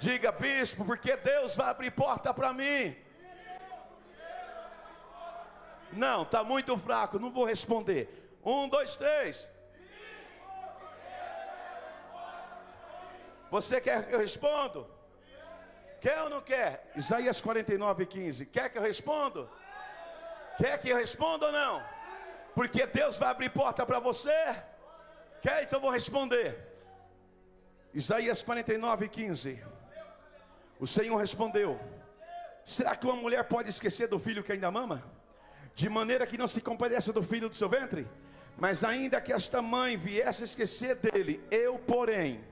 Diga, bispo, porque Deus vai abrir porta para mim? Não, está muito fraco, não vou responder. 1, 2, 3. Você quer que eu responda? Quer ou não quer? Isaías 49:15. Quer que eu responda? Quer que eu responda ou não? Porque Deus vai abrir porta para você? Quer? Então eu vou responder. Isaías 49:15. O Senhor respondeu: será que uma mulher pode esquecer do filho que ainda mama? De maneira que não se compadeça do filho do seu ventre? Mas ainda que esta mãe viesse a esquecer dele, eu porém...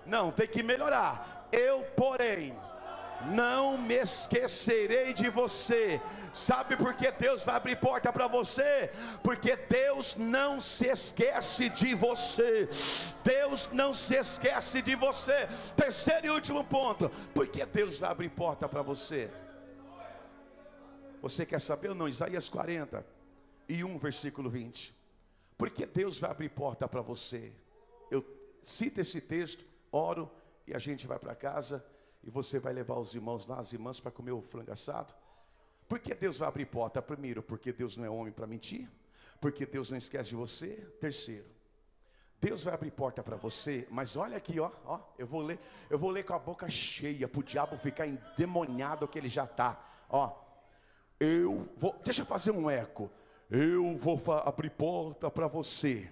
Não, tem que melhorar. Eu porém não me esquecerei de você. Sabe por que Deus vai abrir porta para você? Porque Deus não se esquece de você. Deus não se esquece de você. Terceiro e último ponto, por que Deus vai abrir porta para você? Você quer saber ou não? Isaías 41, versículo 20. Por que Deus vai abrir porta para você? Eu cito esse texto, oro e a gente vai para casa. E você vai levar os irmãos lá, as irmãs, para comer o frango assado. Por que Deus vai abrir porta? Primeiro, porque Deus não é homem para mentir. Porque Deus não esquece de você. Terceiro, Deus vai abrir porta para você. Mas olha aqui, ó, eu vou ler com a boca cheia, para o diabo ficar endemoniado que ele já está. Deixa eu fazer um eco. Eu vou abrir porta para você,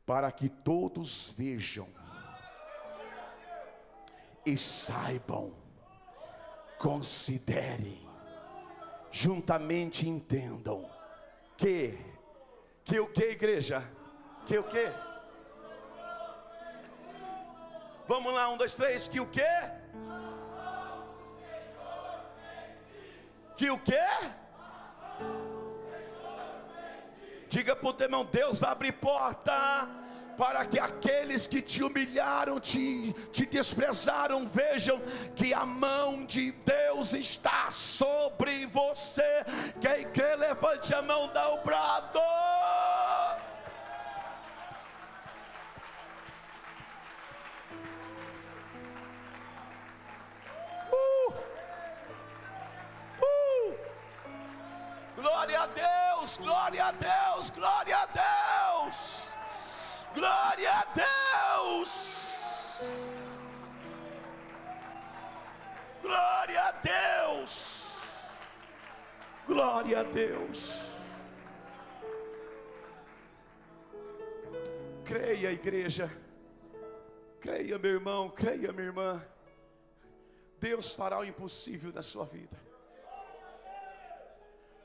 para que todos vejam e saibam, considerem, juntamente entendam que o que, igreja? Que o que? Vamos lá, 1, 2, 3, que o que? Que o que? Diga para o teu irmão, Deus vai abrir porta para que aqueles que te humilharam, te desprezaram, vejam que a mão de Deus está sobre você. Quem crê, levante a mão, dá o brado. Glória a Deus, glória a Deus, glória a Deus. Glória a Deus. Glória a Deus. Glória a Deus. Creia, igreja. Creia, meu irmão, creia, minha irmã. Deus fará o impossível na sua vida.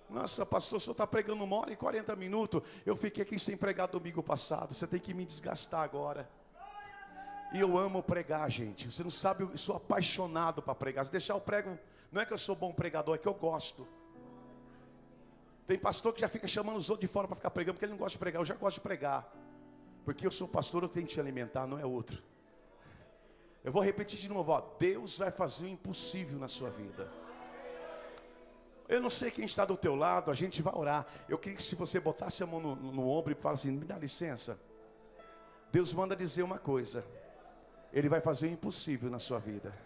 Nossa, pastor, o senhor está pregando 1h40. Eu fiquei aqui sem pregar domingo passado. Você tem que me desgastar agora. E eu amo pregar, gente. Você não sabe, eu sou apaixonado para pregar. Se deixar eu prego, não é que eu sou bom pregador, é que eu gosto. Tem pastor que já fica chamando os outros de fora para ficar pregando, porque ele não gosta de pregar. Eu já gosto de pregar. Porque eu sou pastor, eu tenho que te alimentar, não é outro. Eu vou repetir de novo, Deus vai fazer o impossível na sua vida. Eu não sei quem está do teu lado, a gente vai orar. Eu queria que se você botasse a mão no ombro e falasse assim, me dá licença. Deus manda dizer uma coisa. Ele vai fazer o impossível na sua vida.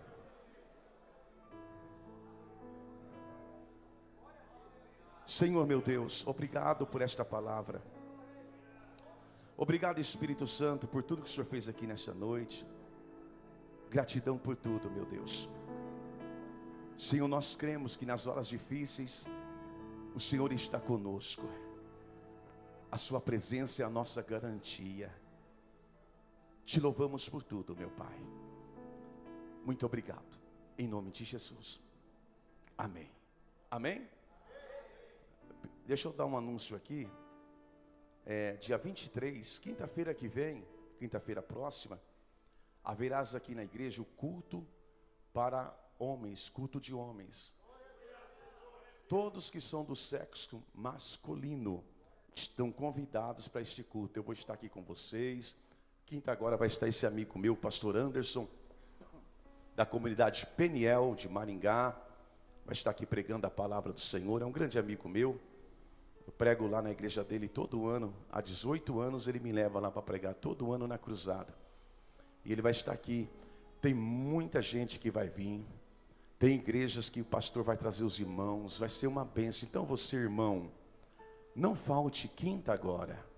Senhor meu Deus, obrigado por esta palavra. Obrigado, Espírito Santo, por tudo que o Senhor fez aqui nesta noite. Gratidão por tudo, meu Deus. Senhor, nós cremos que nas horas difíceis o Senhor está conosco. A sua presença é a nossa garantia. Te louvamos por tudo, meu Pai. Muito obrigado. Em nome de Jesus. Amém. Amém? Deixa eu dar um anúncio aqui. Dia 23, quinta-feira que vem, quinta-feira próxima, haverás aqui na igreja o culto para homens, culto de homens. Todos que são do sexo masculino estão convidados para este culto. Eu vou estar aqui com vocês. Quinta agora vai estar esse amigo meu, pastor Anderson, da comunidade Peniel de Maringá. Vai estar aqui pregando a palavra do Senhor. É um grande amigo meu. Eu prego lá na igreja dele todo ano. Há 18 anos ele me leva lá para pregar, todo ano na cruzada. E ele vai estar aqui. Tem muita gente que vai vir. Tem igrejas que o pastor vai trazer os irmãos. Vai ser uma bênção. Então você, irmão, não falte quinta agora.